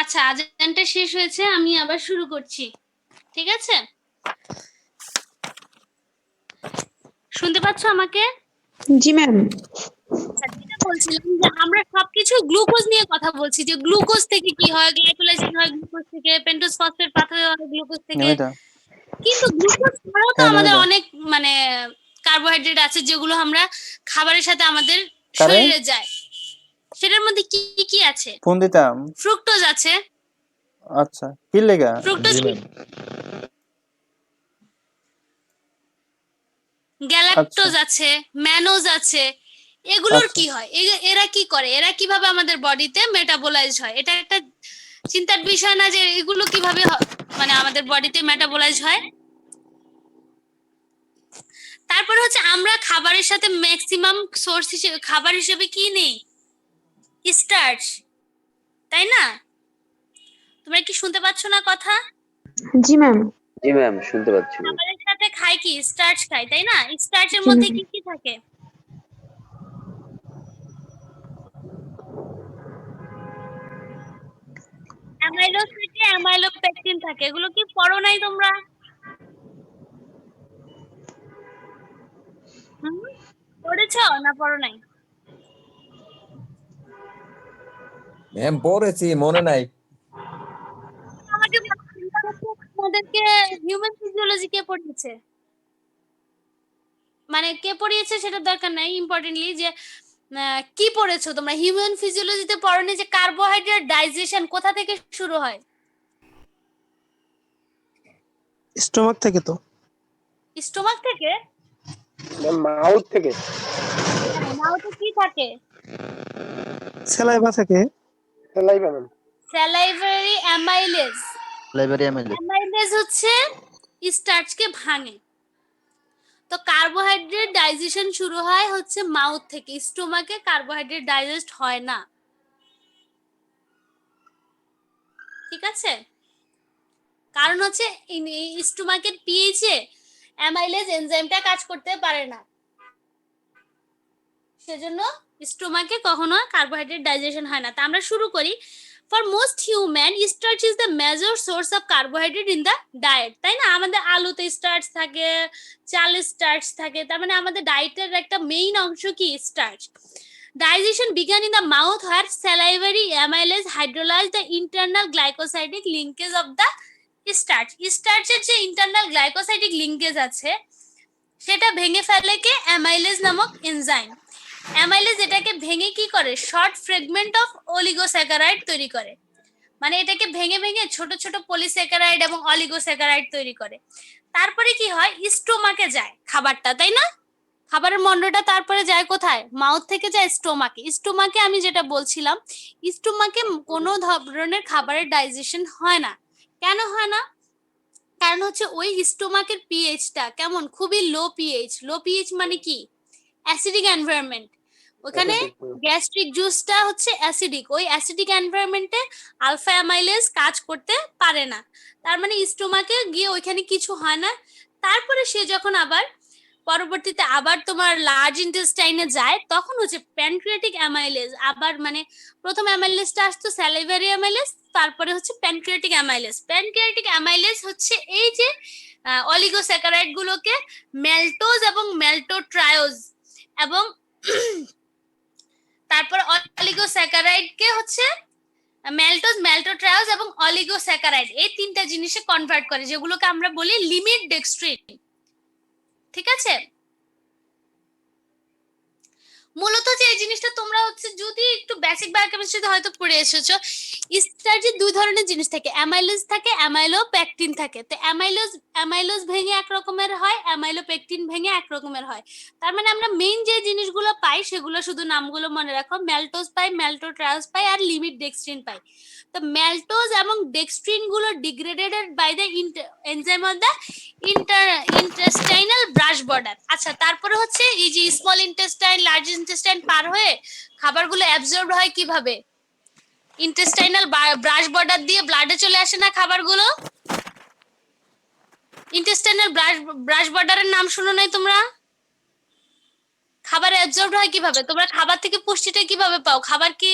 আচ্ছা, আজানটা শেষ হয়েছে, আমি আবার শুরু করছি, ঠিক আছে? শুনতে পাচ্ছ আমাকে? জি ম্যাম। আচ্ছা, যেটা বলছিলাম যে আমরা সবকিছু গ্লুকোজ নিয়ে কথা বলছি, যে গ্লুকোজ থেকে কি হয়, গ্লাইকোলাইসিস হয় গ্লুকোজ থেকে, পেন্টোজ ফসফেট পাথর হয় গ্লুকোজ থেকে। নেমিতা কিন্তু গ্লুকোজ ছাড়াও তো হ্যাঁ, আমাদের নেমিতা অনেক মানে কার্বোহাইড্রেট আছে যেগুলো আমরা খাবারের সাথে আমাদের কারে শরীরে যায়। সেটার মধ্যে কি কি আছে? ফোন দিতাম। ফ্রুক্টোজ আছে। আচ্ছা, কি লেগা? ফ্রুক্টোজ জি কি? ম্যাম। গ্যালাক্টোজ আছে, ম্যানোজ আছে। এগুলোর আচ্ছা কি হয়? এরা কি করে? এরা কিভাবে আমাদের বডিতে মেটাবোলাইজ হয়? এটা একটা চিন্তার বিষয় না যে এগুলো কিভাবে মানে আমাদের বডিতে মেটাবোলাইজ হয়? তারপরে হচ্ছে আমরা খাবারের সাথে ম্যাক্সিমাম সোর্স হিসেবে খাবার হিসেবে কি নেই? স্টার্চ, তাই না? তোমরা কি শুনতে পাচ্ছ না কথা? জি ম্যাম। জি ম্যাম, শুনতে পাচ্ছি। খাবারের সাথে খাই কি? স্টার্চ খাই, তাই না? স্টার্চের জি মধ্যে ম্যাম। কি কি থাকে? অ্যামাইলোজ থেকে অ্যামাইলোপেকটিন থাকে। এগুলো কি পড়ো নাই তোমরা? হুম? পড়েছো না পড়ো নাই? ম্যাম পড়েছি, মনে নাই। আমাকে আমাদেরকে হিউম্যান ফিজিওলজি কে পড়িয়েছে? মানে কে পড়িয়েছে সেটা দরকার নাই, ইম্পর্টেন্টলি যে কি পড়েছো তোমরা? হিউম্যান ফিজিওলজিতে পড়োনি যে কার্বোহাইড্রেট ডাইজেশন কোথা থেকে শুরু হয়? স্টোমাক থেকে তো স্টোমাক থেকে? মাউথ থেকে। মাউথে কি থাকে? সেলাইভা থেকে সেলাইভা ম্যাম। Salivary amylase. লাইব্রেরি এমএলএ। অ্যামাইলেজ হচ্ছে স্টার্চকে ভাঙে। তো কার্বোহাইড্রেট ডাইজেশন শুরু হয় হচ্ছে মাউথ থেকে। স্টোমাকে কার্বোহাইড্রেট ডাইজেস্ট হয় না, ঠিক আছে? কারণ হচ্ছে স্টোমাকের পিএইচ এ অ্যামাইলেজ এনজাইমটা কাজ করতে পারে না, সেজন্য স্টোমাকে কখনো কার্বোহাইড্রেট ডাইজেশন হয় না। তা আমরা শুরু করি। For most human starch is the major source of carbohydrate in the diet, তাই না? আমাদের আলুতে স্টার্চ থাকে, চালে স্টার্চ থাকে, তার মানে আমাদের ডায়েটের একটা মেইন অংশ কি? Starch. Digestion began in the mouth where salivary amylase hydrolyzed the internal glycosidic linkage of the starch. স্টার্চের যে ইন্টারনাল গ্লাইকোসাইডিক লিঙ্কেজ আছে সেটা ভেঙে ফেলে কে? অ্যামাইলেজ নামক এনজাইম। অ্যামাইলেজ এটাকে ভেঙে কি করে? শর্ট ফ্রেগমেন্ট অফ অলিগোস্যাকারাইড তৈরি করে। মানে এটাকে ভেঙে ভেঙে ছোট ছোট পলিস্যাকারাইড এবং অলিগোস্যাকারাইড তৈরি করে। তারপরে কি হয়? স্টোমাকে যায় খাবারটা, তাই না? খাবারের মন্ডটা তারপরে যায় কোথায়? মাউথ থেকে যায় স্টোমাকে। স্টোমাকে আমি যেটা বলছিলাম, স্টোমাকে কোনো ধরনের খাবারের ডাইজেশন হয় না। কেন হয় না? কারণ হচ্ছে ওই স্টোমাকের পিএইচটা কেমন, খুবই লো পিএইচ। লো পিএইচ মানে কি? Acidic environment. ওখানে গ্যাস্ট্রিক জুসটা হচ্ছে অ্যাসিডিক। ওই অ্যাসিডিক এনভায়রনমেন্টে আলফা অ্যামাইলেজ কাজ করতে পারে না। তার মানে স্টোমাকে গিয়ে ওইখানে কিছু হয় না। তারপরে সে যখন আবার পরবর্তীতে আবার তোমার লার্জ ইন্টেস্টাইনে যায়, তখন হচ্ছে প্যানক্রিয়াটিক অ্যামাইলেজ আবার, মানে প্রথম অ্যামাইলেজটা আসতো স্যালিভারি অ্যামাইলেজ, তারপরে হচ্ছে প্যানক্রিয়াটিক অ্যামাইলেজ। প্যানক্রিয়াটিক অ্যামাইলেজ হচ্ছে এই যে অলিগোস্যাকারাইড গুলোকে ম্যালটোজ এবং ম্যালটোট্রায়োজ এবং তারপর অলিগোস্যাকারাইড কে হচ্ছে ম্যালটোজ, ম্যালটোট্রায়োজ এবং অলিগোস্যাকারাইড, এই তিনটা জিনিসে কনভার্ট করে, যেগুলোকে আমরা বলি লিমিট ডেক্সট্রিন। ঠিক আছে? মূলত যে এই জিনিসটা তোমরা হচ্ছে যদি একটু বেসিক বায়োকেমিস্ট্রিতে হয়তো পড়ে এসেছো, স্টার্চে দুই ধরনের জিনিস থাকে, অ্যামাইলেজ থাকে, অ্যামাইলোপেকটিন থাকে। তো অ্যামাইলোজ ভেঙে এক রকমের হয়, অ্যামাইলোপেকটিন ভেঙে এক রকমের হয়। তার মানে আমরা মেইন যে জিনিসগুলো পাই সেগুলো শুধু নামগুলো মনে রাখো, ম্যালটোজ পাই, ম্যালটোট্রায়োজ পাই আর লিমিট ডেক্সট্রিন পাই। তো ম্যালটোজ এবং ডেক্সট্রিন গুলো degraded by the enzyme of the intestinal brush border. আচ্ছা, তারপরে হচ্ছে এই যে স্মল ইন্টেস্টাইন লার্জ ইন্টেস্টাইন পার হয়ে খাবারগুলো অ্যাবজর্ব হয় কিভাবে? ইন্টেস্টাইনাল ব্রাশ বর্ডার দিয়ে ব্লাডে চলে আসে না খাবারগুলো? ইন্টেস্টাইনাল ব্রাশ বর্ডারের নাম শুনো নাই তোমরা? খাবার অ্যাবজর্ব হয় কিভাবে? তোমরা খাবার থেকে পুষ্টিটা কিভাবে পাও? খাবার কি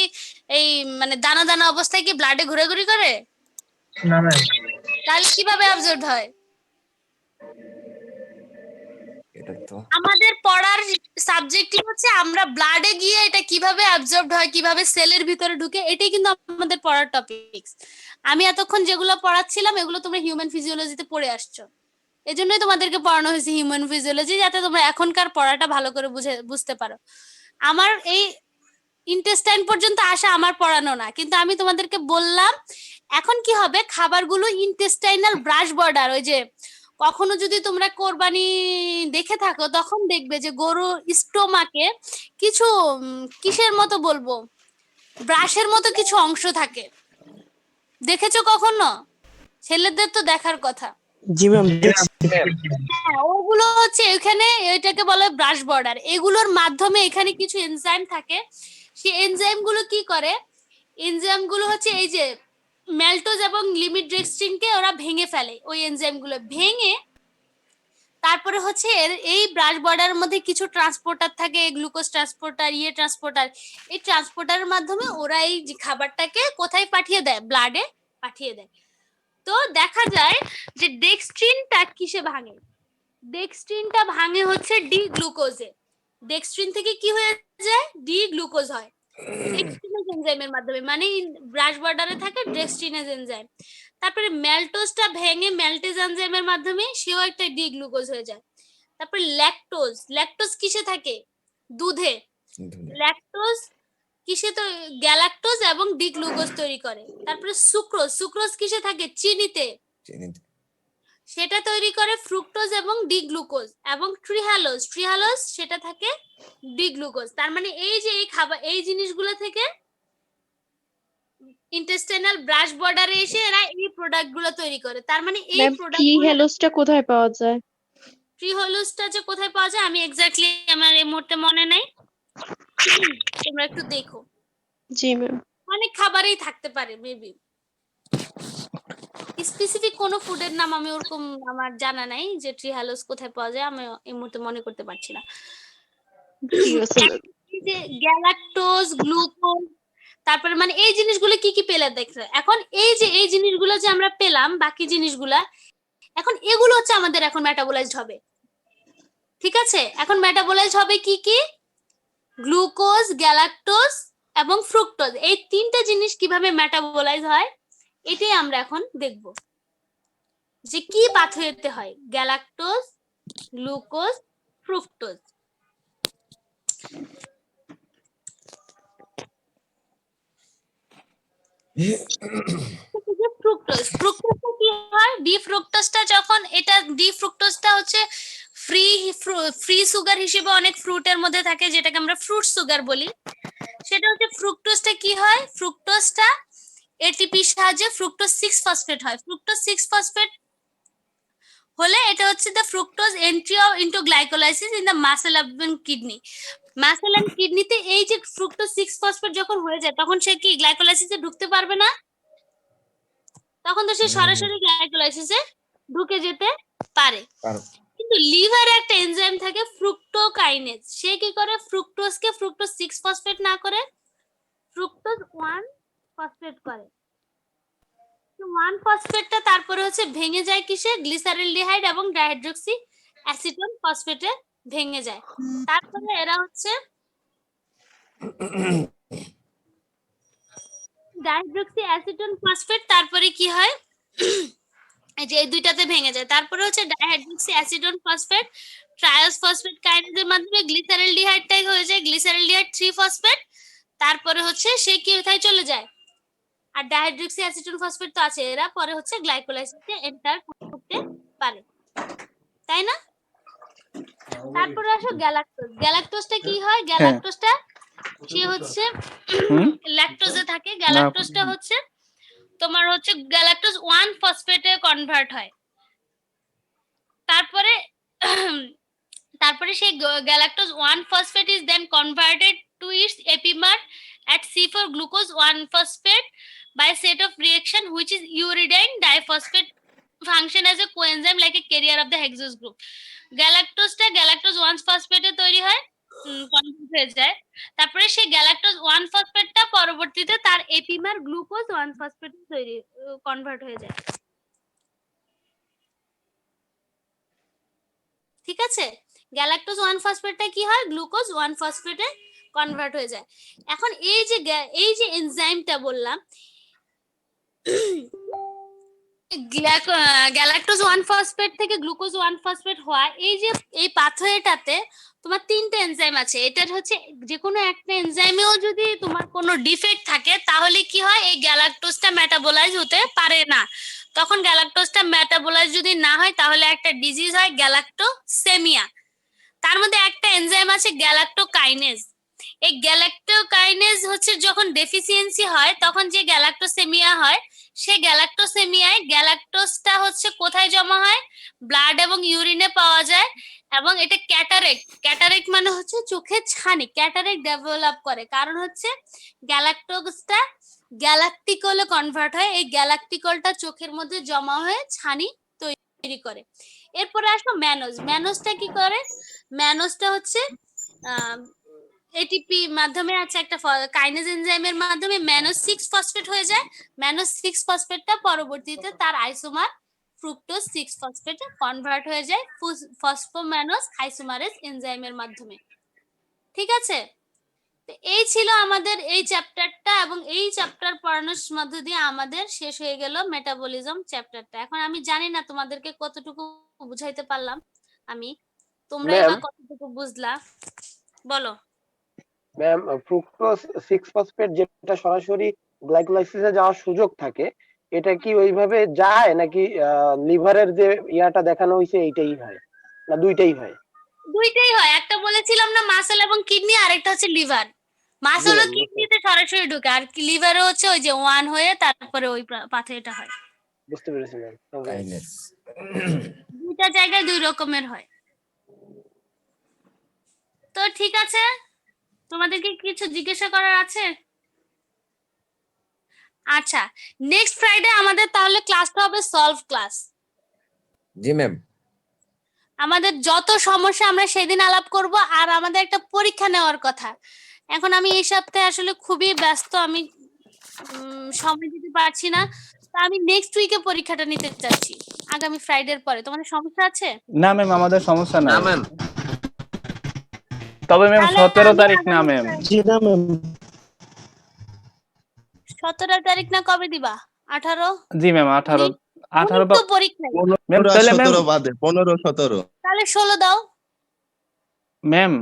এই মানে দানা দানা অবস্থায় কি ব্লাডে ঘোরাঘুরি করে? না ম্যাম। তাহলে কিভাবে অ্যাবজর্ব হয়? এটা তো আমাদের পড়ার সাবজেক্টই হচ্ছে আমরা ব্লাডে গিয়ে এটা কিভাবে অ্যাবজর্বড হয়, কিভাবে সেলের ভিতরে ঢুকে, এটাই কিন্তু আমাদের পড়ার টপিকস। আমি এতক্ষণ যেগুলো পড়াচ্ছিলাম এগুলো তোমরা হিউম্যান ফিজিওলজিতে পড়ে আসছো, এজন্যই তোমাদেরকে পড়ানো হয়েছে হিউম্যান ফিজিওলজি, যাতে তোমরা এখনকার পড়াটা ভালো করে বুঝতে পারো। আমার এই ইন্টেস্টাইন পর্যন্ত আসা আমার পড়ানো না, কিন্তু আমি তোমাদেরকে বললাম এখন কি হবে, খাবারগুলো ইন্টেস্টাইনাল ব্রাশ বর্ডার, ওই যে কখনো যদি তোমরা কোরবানি দেখে থাকো তখন দেখবে যে গরু স্টোমাকে কিছু কিসের মতো বলবো, ব্রাশের মতো কিছু অংশ থাকে, দেখেছো কখনো? ছেলেদের তো দেখার কথা। জি ম্যাম। হ্যাঁ, ওগুলো হচ্ছে এখানে, এটাকে বলে ব্রাশ বর্ডার। এগুলোর মাধ্যমে এখানে কিছু এনজাইম থাকে, সেই এনজাইম গুলো কি করে, এনজাইম গুলো হচ্ছে এই যে ম্যালটোজ এবং লিমিট ডেক্সট্রিনকে ওরা ভেঙে ফেলে। ওই এনজাইম গুলো ভেঙে তারপরে হচ্ছে এই ব্রাশ বর্ডারের মধ্যে কিছু ট্রান্সপোর্টার থাকে, গ্লুকোজ ট্রান্সপোর্টার, ট্রান্সপোর্টার, এই ট্রান্সপোর্টারের মাধ্যমে ওরা এই যে খাবারটাকে কোথায় পাঠিয়ে দেয়? ব্লাডে পাঠিয়ে দেয়। তো দেখা যায় যে ডেক্সট্রিনটা কিসে ভাঙে? ডেক্সট্রিনটা ভাঙে হচ্ছে ডি গ্লুকোজে। ডেক্সট্রিন থেকে কি হয়ে যায়? ডি গ্লুকোজ হয় ডেক্সট্রিনেজ এনজাইমের মাধ্যমে, মানে ব্রাশ বর্ডারে থাকে ডেক্সট্রিনেজ এনজাইম। তারপরে ম্যালটোজটা ভেঙে ম্যালটেজ এনজাইমের মাধ্যমে সেও একটা ডি গ্লুকোজ হয়ে যায়। তারপরে ল্যাকটোজ, ল্যাকটোজ কিসে থাকে? দুধে। ল্যাকটোজ কিসে? তো গ্যালাক্টোজ এবং ডি গ্লুকোজ তৈরি করে। তারপরে সুক্রোজ, সুক্রোজ কিসে থাকে? চিনিতে। সেটা তৈরি করে ফ্রুক্টোজ এবং ডি গ্লুকোজ। এবং ট্রিহালোজ, ট্রিহালোজ সেটা থাকে ডি গ্লুকোজ। তার মানে এই যে এই খাবার, এই জিনিসগুলো থেকে ইন্টেস্টাইনাল ব্রাশ বর্ডারে এসে এরা এই প্রোডাক্ট গুলো তৈরি করে। তার মানে এই প্রোডাক্ট হেলোসটা কোথায় পাওয়া যায়? ট্রিহালোজটা যে কোথায় পাওয়া যায় আমি এক্স্যাক্টলি আমার এই মুহূর্তে মনে নাই, তোমরা একটু দেখো। জি ম্যাম। অনেক খাবারেই থাকতে পারে মেবি, স্পেসিফিক কোনো ফুডের নাম আমি ওরকম আমার জানা নাই যে ট্রিহালোজ কোথায় পাওয়া যায়, আমি এই মুহূর্তে মনে করতে পারছি না। যে গ্যালাক্টোজ, গ্লুকোজ, তারপরে মানে এই জিনিসগুলো কি কি পেলে দেখছে। এখন এই যে এই জিনিসগুলো যে আমরা পেলাম, বাকি জিনিসগুলা এখন এগুলো হচ্ছে আমাদের এখন মেটাবোলাইজড হবে। ঠিক আছে, এখন মেটাবোলাইজড হবে কি কি? গ্লুকোজ, গ্যালাক্টোজ এবং ফ্রুক্টোজ। এই তিনটা জিনিস কিভাবে মেটাবোলাইজ হয় এটাই আমরা এখন দেখব, যে কি পাথওয়েতে হয় গ্যালাক্টোজ, গ্লুকোজ, ফ্রুক্টোজ। ফ্রুক্টোজ, ফ্রুক্টোজটা কি হয়? ডি ফ্রুক্টোজটা যখন এটা ডি ফ্রুক্টোজটা হচ্ছে ফ্রি সুগার হিসেবে অনেক ফ্রুটের মধ্যে থাকে, যেটাকে আমরা ফ্রুট সুগার বলি। সেটা হচ্ছে ফ্রুক্টোজটা কি হয়, ফ্রুক্টোজটা এটিপির সাহায্যে ফ্রুক্টোজ 6 ফসফেট হয়। ফ্রুক্টোজ 6 ফসফেট হলে এটা হচ্ছে the fructose entry into glycolysis in the muscle and kidney. Muscle and কিডনিতে এই যে ফ্রুক্টোজ 6 ফসফেট যখন হয়ে যায়, তখন সে কি গ্লাইকোলাইসিসে ঢুকতে পারবে না, তখন তো সে সরাসরি গ্লাইকোলাইসিসে ঢুকে যেতে পারে। কিন্তু লিভারে একটা এনজাইম থাকে ফ্রুক্টোকাইনেজ, সে কি করে ফ্রুক্টোজকে ফ্রুক্টোজ 6 ফসফেট না করে ফ্রুক্টোজ 1 ফসফেট করে। 1 ফসফেটটা তারপরে হচ্ছে ভেঙে যায় কিসে, গ্লিসারিলডিহাইড এবং ডাইহাইড্রোক্সি অ্যাসিটোন ফসফেটে ভেঙে যায়। তারপরে এরা হচ্ছে ডাইহাইড্রোক্সি অ্যাসিটোন ফসফেট, তারপরে কি হয় এই যে এই দুইটাতে ভেঙে যায়। তারপরে হচ্ছে dihydroxy acetone phosphate triose phosphate কাইনেজের মাধ্যমে গ্লিসারিলডিহাইডটাই হয়ে যায় গ্লিসারিলডিহাইড 3 ফসফেট। তারপরে হচ্ছে সে কি কোথায় চলে যায়, আর ডাইহাইড্রোক্সি অ্যাসিটোন ফসফেট তো আছে, এরা পরে হচ্ছে গ্লাইকোলাইসিসে এন্টার করতে পারে, তাই না? তারপরে আসো গ্যালাক্টোজ। গ্যালাক্টোজটা কি হয়, গ্যালাক্টোজটা সে হচ্ছে ল্যাকটোজে থাকে। গ্যালাক্টোজটা হচ্ছে তোমার হচ্ছে গ্যালাক্টোজ 1 ফসফেটে কনভার্ট হয়। তারপরে সেই galactose 1 phosphate is then converted to its epimer at C4 glucose 1 phosphate by a set of reaction which is uridine diphosphate function as a coenzyme like a carrier of the hexose group. গ্যালাক্টোজটা galactose 1 phosphate তৈরি হয়, convert হয়ে যায়। তারপরে সেই galactose 1 ফসফেটটা পরবর্তীতে তার epimer glucose 1 phosphate তৈরি কনভার্ট হয়ে যায়। ঠিক আছে, গ্যালাক্টোজ 1 ফসফেটটা কি হয়, গ্লুকোজ 1 ফসফেটে কনভার্ট হয়ে যায়। এখন এই যে এনজাইমটা বললাম গ্যালাক্টোজ 1 ফসফেট থেকে গ্লুকোজ 1 ফসফেট হওয়া, এই পাথওয়েটাতে তোমার 3টে এনজাইম আছে। এটার হচ্ছে যে কোনো একটা এনজাইমেও যদি তোমার কোনো ডিফেক্ট থাকে, তাহলে কি হয়, এই গ্যালাক্টোজটা মেটাবোলাইজ হতে পারে না। তখন গ্যালাক্টোজটা মেটাবোলাইজ যদি না হয়, তাহলে একটা ডিজিজ হয় গ্যালাক্টোসেমিয়া। তার মধ্যে একটা এনজাইম আছে গ্যালাক্টোকাইনেজ। এই গ্যালাক্টোকাইনেজ হচ্ছে যখন ডেফিসিয়েন্সি হয়, তখন যে গ্যালাক্টোসেমিয়া হয়, সেই গ্যালাক্টোসেমিয়ায় গ্যালাক্টোজটা হচ্ছে কোথায় জমা হয়, ব্লাড এবং ইউরিনে পাওয়া যায়, এবং এটা ক্যাটারেক্ট মানে হচ্ছে চোখের ছানি, ক্যাটারেক্ট ডেভেলপ করে। কারণ হচ্ছে গ্যালাক্টোজটা গ্যালাকটিকলে কনভার্ট হয়, এই গ্যালাকটিকলটা চোখের মধ্যে জমা হয়ে ছানি তৈরি করে। এরপরে আসো ম্যানোজ। ম্যানোজটা কি করে, ম্যানোজটা হচ্ছে এটিপি মাধ্যমে আছে একটা কাইনেজ এনজাইমের মাধ্যমে ম্যানোজ 6 ফসফেট হয়ে যায়। ম্যানোজ 6 ফসফেটটা পরবর্তীতে তার আইসোমার ফ্রুক্টোজ 6 ফসফেটে কনভার্ট হয়ে যায় ফসফোম্যানোজ আইসোমারেজ এনজাইমের মাধ্যমে। ঠিক আছে, তো এই ছিল আমাদের এই চ্যাপ্টারটা, এবং এই চ্যাপ্টার পড়ানোর মধ্য দিয়ে আমাদের শেষ হয়ে গেল মেটাবলিজম চ্যাপ্টারটা। এখন আমি জানি না তোমাদেরকে কতটুকু বুঝাইতে পারলাম আমি, তোমরা এবার কতটুকু বুঝলা বলো। ম্যাম, ফ্রুক্টোজ 6 ফসফেট যেটা সরাসরি গ্লাইকোলাইসিসে যাওয়ার সুযোগ থাকে, এটা কি ওইভাবে যায় নাকি লিভারের যে ইয়াটা দেখানো হয়েছে এইটাই হয়, না দুইটাই হয়? দুইটাই হয়, একটা বলেছিলাম না মাসেল এবং কিডনি, আরেকটা হচ্ছে লিভার। মাসেল ও কিডনিতে সরাসরি ঢুকে, আর লিভারে হচ্ছে ওই যে 1 হয়ে তারপরে ওই পাথওয়েটা হয়। বুঝতে পেরেছি ম্যাম। দুইটা জায়গায় দুই রকমের হয়। তো ঠিক আছে, তোমাদেরকে কিছু জিজ্ঞাসা করার আছে? আচ্ছা, নেক্সট ফ্রাইডে আমাদের তাহলে ক্লাসটা হবে সলভ ক্লাস। জি ম্যাম। আমাদের যত সমস্যা আমরা সেদিন আলাপ করব, আর আমাদের একটা পরীক্ষা নেওয়ার কথা। এখন আমি এই সপ্তাহে আসলে খুবই ব্যস্ত, আমি সময় দিতে পারছি না, তো আমি নেক্সট উইকে পরীক্ষাটা নিতে চাচ্ছি, আগামী ফ্রাইডের পরে। তোমাদের সমস্যা আছে? না ম্যাম, আমাদের সমস্যা না নাই। ম্যাম। তবে ম্যাম 17 তারিখ না ম্যাম। জি না ম্যাম। 17 তারিখ না, কবে দিবা? 18? জি ম্যাম, 18 তো পরীক্ষা। ম্যাম তাহলে ম্যাম 17 বাদে 15-17 তাহলে 16 দাও। ম্যাম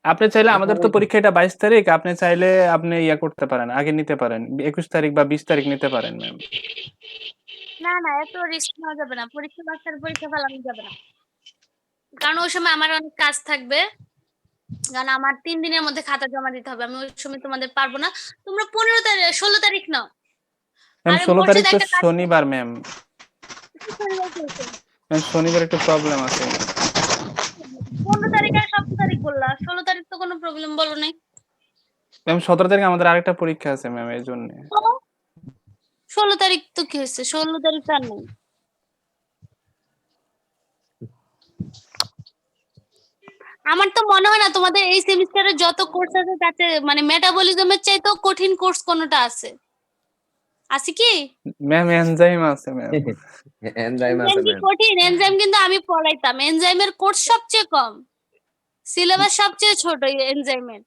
আপনি চাইলে, আমাদের তো পরীক্ষা এটা 22 তারিখ, আপনি চাইলে আপনি ইয়া করতে পারেন, আগে নিতে পারেন, 21 তারিখ বা 20 তারিখ নিতে পারেন ম্যাম। না না, এত রিস্ক নেওয়া যাবে না, পরীক্ষা বাচ্চার পরীক্ষা ফেলানো যাবে না। কারণ ওই সময় আমার অনেক কাজ থাকবে, কারণ আমার 3 দিনের মধ্যে খাতা জমা দিতে হবে, আমি ওই সময় তোমাদের পারবো না। তোমরা 15 তারিখ 16 তারিখ নাও। ম্যাম আরে 16 তারিখ মোর্শেদ তো একটা কাজ শনিবার ম্যাম। শনিবার কি হয়েছে? ম্যাম শনিবার একটু প্রবলেম আছে। 15 তারিখ আর 17 তারিখ বললা, 16 তারিখ তো কোনো প্রবলেম বলো নাই। ম্যাম 17 তারিখ আমাদের আরেকটা পরীক্ষা আছে ম্যাম, এই জন্য। 16 তারিখ তো কি হয়েছে, 16 তারিখ আর নেই। আমার তো মনে হয় না তোমাদের এই সেমিস্টারে যত কোর্স আছে তাতে মানে মেটাবলিজমের চাইতেও কঠিন কোর্স কোনটা আছে কি? ম্যাম এনজাইম আছে ম্যাম। এনজাইম আছে এনজাইম কি ম্যাম। কঠিন? এনজাইম কিন্তু আমি পড়াইতাম, এনজাইমের কোর্স সবচেয়ে কম, সিলেবাস সবচেয়ে ছোট এনজাইমের।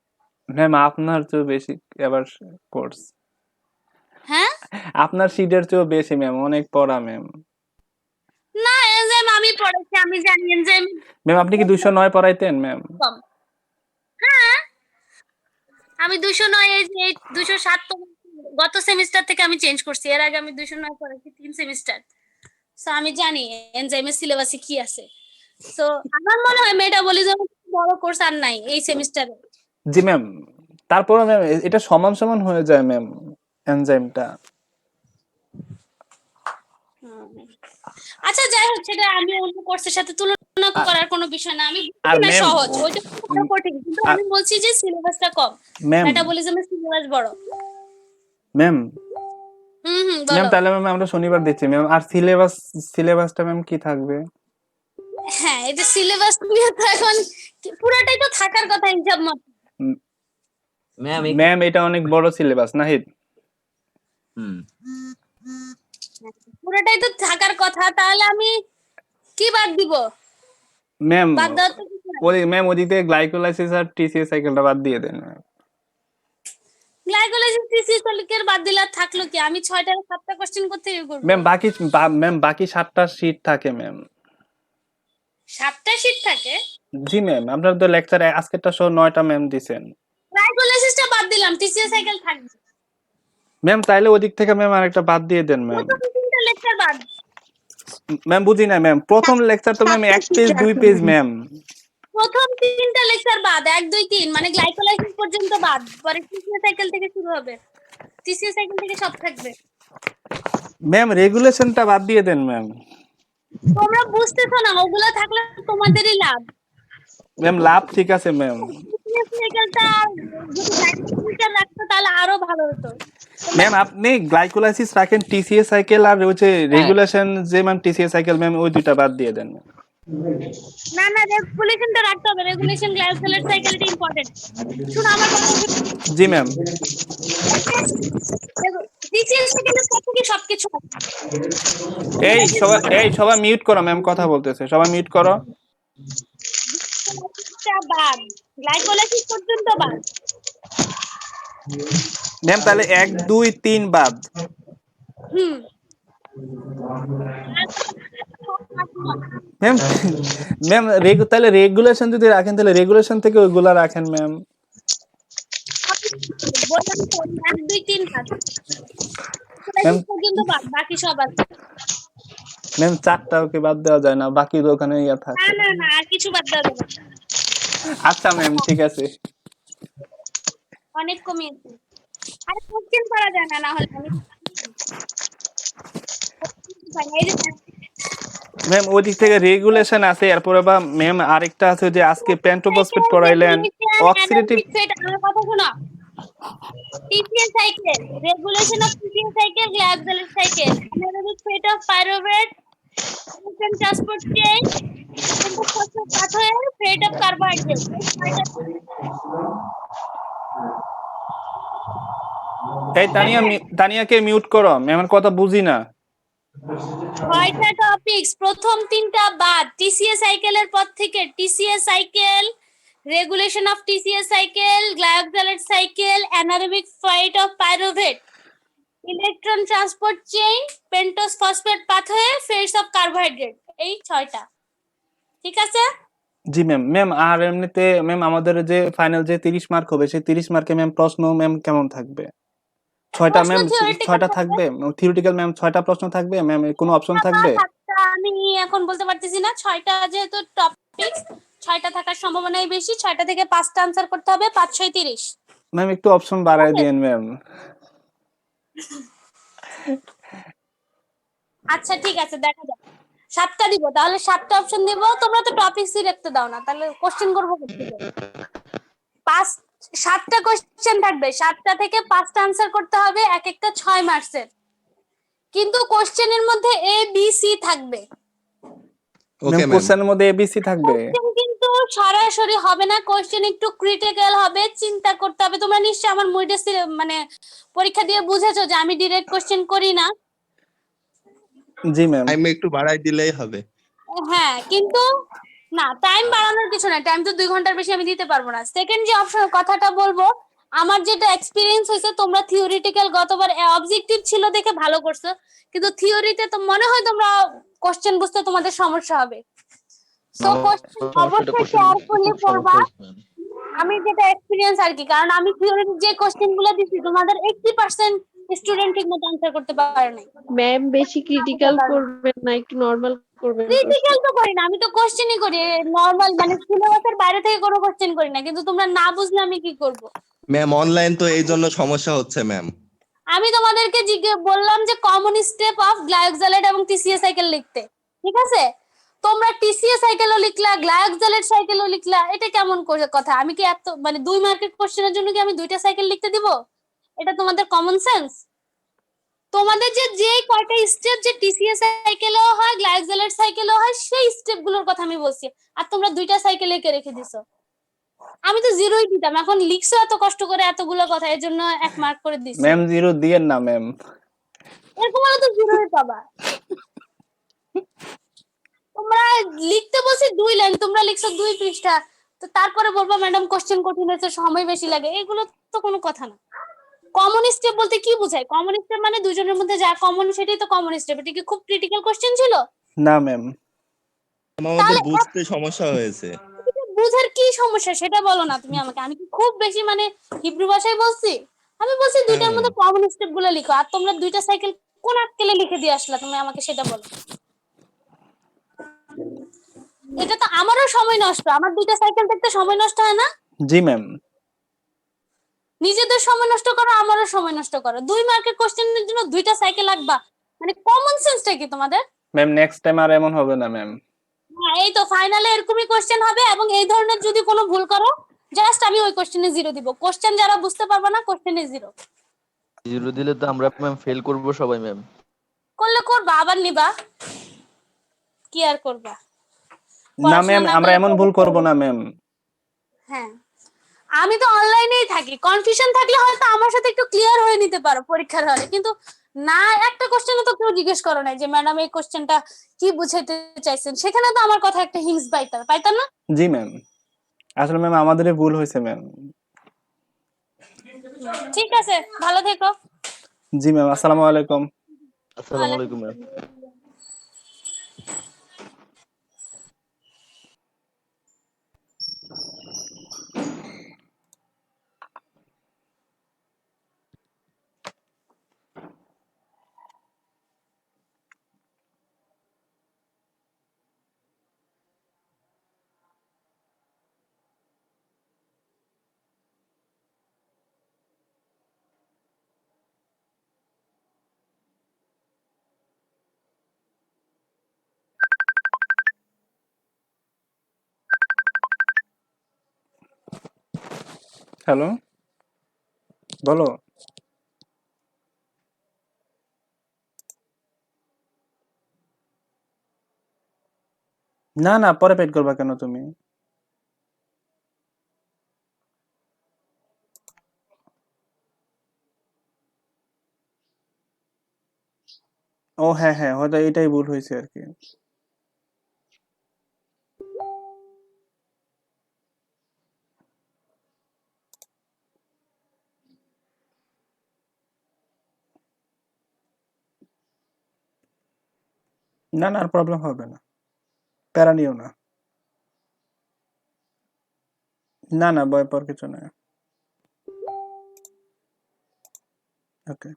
ম্যাম আপনার চেয়েও বেশি এবার কোর্স, হ্যাঁ আপনার সিটের চেয়েও বেশি ম্যাম, অনেক পড়া ম্যাম। না, এনজাইম আমি পড়াইছি, আমি জানি এনজাইম ম্যাম আপনি কি 209 পড়াইতেন ম্যাম? কম। হ্যাঁ আমি 209, এই 207 তো গত সেমিস্টার থেকে আমি চেঞ্জ করছি, এর আগে আমি 209 পড়াইছি 3 সেমিস্টার। সো আমি জানি এনজাইমের সিলেবাসে কি আছে। সো আমার মনে হয় মেটাবলিজম বড় কোর্স আর নাই এই সেমিস্টারে। জি ম্যাম, তারপরে ম্যাম এটা সমান সমান হয়ে যায় ম্যাম এনজাইমটা। আচ্ছা যাই হোক, সেটা আমি অন্য কোর্সের সাথে তুলনা করার কোনো বিষয় না, আমি আর বুঝি না ম্যাম সহজ, ওইটা বড় কঠিন, কিন্তু আমি বলছি যে সিলেবাসটা কম, ম্যাম মেটাবলিজমের সিলেবাস বড়। ম্যাম ম্যাম ম্যাম বলো। তাহলে ম্যাম আমরা শনিবার দিচ্ছি ম্যাম। আর সিলেবাসটা ম্যাম কি থাকবে? হ্যাঁ এটা সিলেবাস নিয়ে তো এখন পুরোটাই তো থাকার কথা হিসাব মতো। ম্যাম এটা অনেক বড় সিলেবাস নাহিদ। পুরোটাই তো থাকার কথা, তাহলে আমি কি বাদ দিব? ম্যাম বাদ দেওয়ার তো কিছু নাই। ওই ম্যাম ওদিক থেকে গ্লাইকোলাইসিস আর টিসিএস সাইকেলটা বাদ দিয়ে দেন। গ্লাইকোলাইসিস টিসিএস সাইকেল বাদ দিলে আর থাকলো কি? আমি 6টা 7টা কোশ্চেন করতে করব। ম্যাম বাকি 7টা শীট থাকে ম্যাম। 7টা শীট থাকে? জি ম্যাম, আপনার তো লেকচার আজকেরটা সহ 9টা ম্যাম দিবেন। গ্লাইকোলাইসিসটা বাদ দিলাম, টিসিএস সাইকেল থাকবে। ম্যাম তাইলে ওদিক থেকে ম্যাম আরেকটা বাদ দিয়ে দেন ম্যাম। প্রথম 3টা লেকচার বাদ। ম্যাম বুঝি না ম্যাম, প্রথম লেকচার তো ম্যাম 1 পেজ 2 পেজ ম্যাম। প্রথম 3টা লেকচার বাদ, 1 2 3 মানে গ্লাইকোলাইসিস পর্যন্ত বাদ, পরে টিসিএস সাইকেল থেকে শুরু হবে, টিসিএস সাইকেল থেকে সব থাকবে। ম্যাম রেগুলেশনটা বাদ দিয়ে দেন ম্যাম। তোমরা বুঝতেছো না, ওগুলা থাকলে তোমাদেরই লাভ। ম্যাম লাভ ঠিক আছে ম্যাম। টিসিএস সাইকেলটা যদি গ্লাইকোলাইসিসটা রাখতো তাহলে আরো ভালো হতো। ম্যাম আপনি গ্লাইকোলাইসিস রাখেন, টিসিএস সাইকেল আর হচ্ছে রেগুলেশন যে ম্যাম টিসিএস সাইকেল ম্যাম ওই দুইটা বাদ দিয়ে দেন। না না, রেগুলেশনটা রাখতে হবে, রেগুলেশন গ্লাইকোলাইসিস সাইকেলটা ইম্পর্টেন্ট। শুনো আমার কথা। জি ম্যাম। টিসিএস সাইকেলের সাথে কি সবকিছু আছে। সবাই মিউট করো ম্যাম, কথা বলতেছে, সবাই মিউট করো। বাদ, গ্লাইকোলাইসিস পর্যন্ত বাদ। ম্যাম তাহলে 1 2 3 বাদ। ম্যাম ম্যাম তাহলে রেগুলেশন যদি রাখেন তাহলে রেগুলেশন থেকে ওইগুলা রাখেন ম্যাম। বললাম তো 1 2 3 বাদ, পর্যন্ত বাদ, বাকি সব আছে। ম্যাম 4টাও কি বাদ দেওয়া যায় না? বাকি তো ওখানে ইয়া থাকে। না না না, আর কিছু বাদ দেওয়া যাবে না। আচ্ছা ম্যাম ঠিক আছে। অনেক কমিয়েছে। আর কোশ্চেন করা যায় না, না হলে আমি ম্যাম ওদিক থেকে রেগুলেশন আছে, এরপরে বা ম্যাম আরেকটা আছে যে আজকে পেন্টোফসফেট পড়াইলেন, অক্সিডেটিভ। আমার কথা শোনো, TCA cycle, regulation of TCA cycle, glycolysis cycle, anaerobic rate of pyruvate, transport chain, pentose phosphate pathway, rate of carbohydrate. এই তানিয়াকে মিউট করো, ম্যামের কথা বুঝি না। 6টা টপিকস, প্রথম 3টা বাদ। টিসিএস সাইকেলের পর থেকে TCA cycle, regulation of TCA cycle, glycolysis cycle, anaerobic rate of pyruvate, electron transport chain, pentose phosphate pathway, fates of carbohydrate, এই 6টা। ঠিক আছে? জি ম্যাম। ম্যাম আর এমনিতে ম্যাম আমাদের যে ফাইনাল যে 30 মার্ক হবে সেই 30 মার্কে ম্যাম প্রশ্ন ম্যাম কেমন থাকবে? 6টা ম্যাম, 6টা থাকবে থিওরিটিক্যাল ম্যাম, 6টা প্রশ্ন থাকবে ম্যাম, কোনো অপশন থাকবে? আমি এখন বলতে পারতেছি না, 6টা যেহেতু টপ টপিকস, 6টা থাকার সম্ভাবনাই বেশি। 6টা থেকে 5টা আনসার করতে হবে, 5 6 30। ম্যাম একটু অপশন বাড়ায় দিয়েন ম্যাম। আচ্ছা ঠিক আছে, দেখা যাক। 7টা দিব, তাহলে 7টা অপশন দিব। তোমরা তো টপিকসই রাখতে দাও না, তাহলে কোশ্চেন করবো কোত্থেকে? 7টা কোশ্চেন থাকবে, 7টা থেকে 5টা আনসার করতে হবে, এক একটা 6 মার্কসের। কিন্তু কোশ্চেনের মধ্যে এ বি সি থাকবে। Ma'am okay ma'am. কোশ্চেনের মধ্যে এবিসি থাকবে। কোশ্চেন কিন্তু সরাসরি হবে না, কোশ্চেন একটু ক্রিটিক্যাল হবে, চিন্তা করতে হবে। তোমরা নিশ্চয়ই আমার মুইডে মানে পরীক্ষা দিয়ে বুঝেছো যে আমি ডিরেক্ট কোশ্চেন করি না। জি ম্যাম। টাইম একটু বাড়াই দিলেই হবে। হ্যাঁ, কিন্তু না, টাইম বাড়ানোর কিছু না, টাইম তো 2 ঘন্টার বেশি আমি দিতে পারবো না। সেকেন্ড যে অপশন কথাটা বলবো, আমার যেটা এক্সপিরিয়েন্স হয়েছে, তোমরা থিওরিটিক্যাল গতবার অবজেক্টিভ ছিল দেখে ভালো করছো, কিন্তু থিওরিতে তো মনে হয় তোমরা কোশ্চেন বুঝতে তোমাদের সমস্যা হবে। সো কোশ্চেন অবশ্যই কেয়ারফুলি পড়বা। আমি যেটা এক্সপিরিয়েন্স আর কি, কারণ আমি থিওরির যে কোশ্চেন গুলো দিছি তোমাদের 80% স্টুডেন্ট ঠিক মতো আনসার করতে পারে নাই। ম্যাম বেশি ক্রিটিক্যাল করবেন না, একটু নর্মাল করবেন ক্রিটিক্যাল কোশ্চেন। তো করি না, আমি তো কোশ্চেনই করি নরমাল, মানে সিলেবাসের বাইরে থেকে কোনো কোশ্চেন করি না। কিন্তু তোমরা না বুঝলে আমি কি করব? ম্যাম অনলাইন তো এই জন্য সমস্যা হচ্ছে ম্যাম। আমি তোমাদেরকে বললাম যে কমন স্টেপ অফ গ্লাইকোজাইলেট এবং টিসিএ সাইকেল লিখতে, ঠিক আছে? তোমরা টিসিএ সাইকেলও লিখলা, গ্লাইকোজাইলেট সাইকেলও লিখলা, এটা কেমন করে কথা? আমি কি এত মানে 2 মার্কের কোশ্চেনের জন্য কি আমি 2টা সাইকেল লিখতে দিব? এটা তোমাদের কমন সেন্স? তোমাদের যে কয়টা স্টেপ যে টিসিএ সাইকেলও হয়, গ্লাইকোজাইলেট সাইকেলও হয়, সেই স্টেপ গুলোর কথা আমি বলছি। আর তোমরা 2টা সাইকেল এঁকে রেখে দিছো। আমি তো 0ই দিতাম, এখন লিখছো এত কষ্ট করে এতগুলো কথা, এর জন্য 1 মার্ক করে দিছি। ম্যাম 0 দিয়েন না ম্যাম। এরকম হলে তো 0ই পাবা। তোমরা লিখতে বলছি 2 লাইন, তোমরা লিখছো 2 পৃষ্ঠা, তো তারপরে বলবো ম্যাডাম কোশ্চেন কঠিন হয়েছে, সময় বেশি লাগে, এগুলো তো কোনো কথা না। কমন স্টেপ বলতে কি বোঝায়? কমন স্টেপ মানে দুজনের মধ্যে যা কমন সেটাই তো কমন স্টেপ। এটা কি খুব ক্রিটিক্যাল কোশ্চেন ছিল? না ম্যাম। আমাদের বুঝতে সমস্যা হয়েছে। বুঝার কি সমস্যা সেটা বলো না তুমি আমাকে। আমি কি খুব বেশি মানে হিব্রু ভাষায় বলছি? আমি বলছি 2টার মধ্যে কমন স্টেপ গুলো লিখো। আর তোমরা 2টা সাইকেল কোন আক্কেলে লিখে দিয়ে আসলা, তুমি আমাকে সেটা বলো। এটা তো আমারও সময় নষ্ট, আমার 2টা সাইকেল দেখতে সময় নষ্ট হয় না? জি ম্যাম। নিজেদের সময় নষ্ট করো, আমারও সময় নষ্ট করো। 2 মার্কের কোশ্চেনের জন্য 2টা সাইকেল লাগবা, মানে কমন সেন্সটা কি তোমাদের? ম্যাম নেক্সট টাইম আর এমন হবে না ম্যাম। হ্যাঁ, এই তো ফাইনালে এরকমই কোশ্চেন হবে, এবং এই ধরনের যদি কোনো ভুল করো, জাস্ট আমি ওই কোশ্চেনে 0 দিব। কোশ্চেন যারা বুঝতে পারবে না, কোশ্চেনে 0 জিরো দিলে তো আমরা ম্যাম ফেল করবো সবাই ম্যাম। করলে করবা, আবার নিবা, কি আর করবা? না পড়াশোনা ম্যাম না আমরা করলে এমন ভুল করব না ম্যাম। হ্যাঁ, আমি তো অনলাইনেই থাকি, কনফিউশন থাকলে হয়তো আমার সাথে একটু ক্লিয়ার হয়ে নিতে পারো পরীক্ষার হলে, কিন্তু না, একটা কোশ্চেনে তো কেউ জিজ্ঞেস করো নাই যে ম্যাডাম এই কোশ্চেনটা কি বুঝাইতে চাইছেন, সেখানে তো আমার কথা একটা হিংস পাইতাম না? জি ম্যাম, আসলে ম্যাম আমাদেরই ভুল হয়েছে ম্যাম। ঠিক আছে, ভালো থেকো। জি ম্যাম, আসসালামু আলাইকুম। আসসালামু আলাইকুম ম্যাম। হ্যালো, বলো। না না, পরে পেড করবা কেন তুমি? ও হ্যাঁ হ্যাঁ, হয়তো এটাই ভুল হয়েছে আর কি। না না, আর প্রবলেম হবে না, প্যারা নিও না। না না, ভয় পাওয়ার কিছু নাই। ওকে।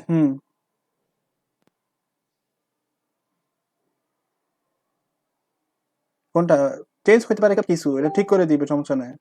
হুম। কোনটা চেঞ্জ হতে পারে কিছু, এটা ঠিক করে দিবে, সমস্যা নাই।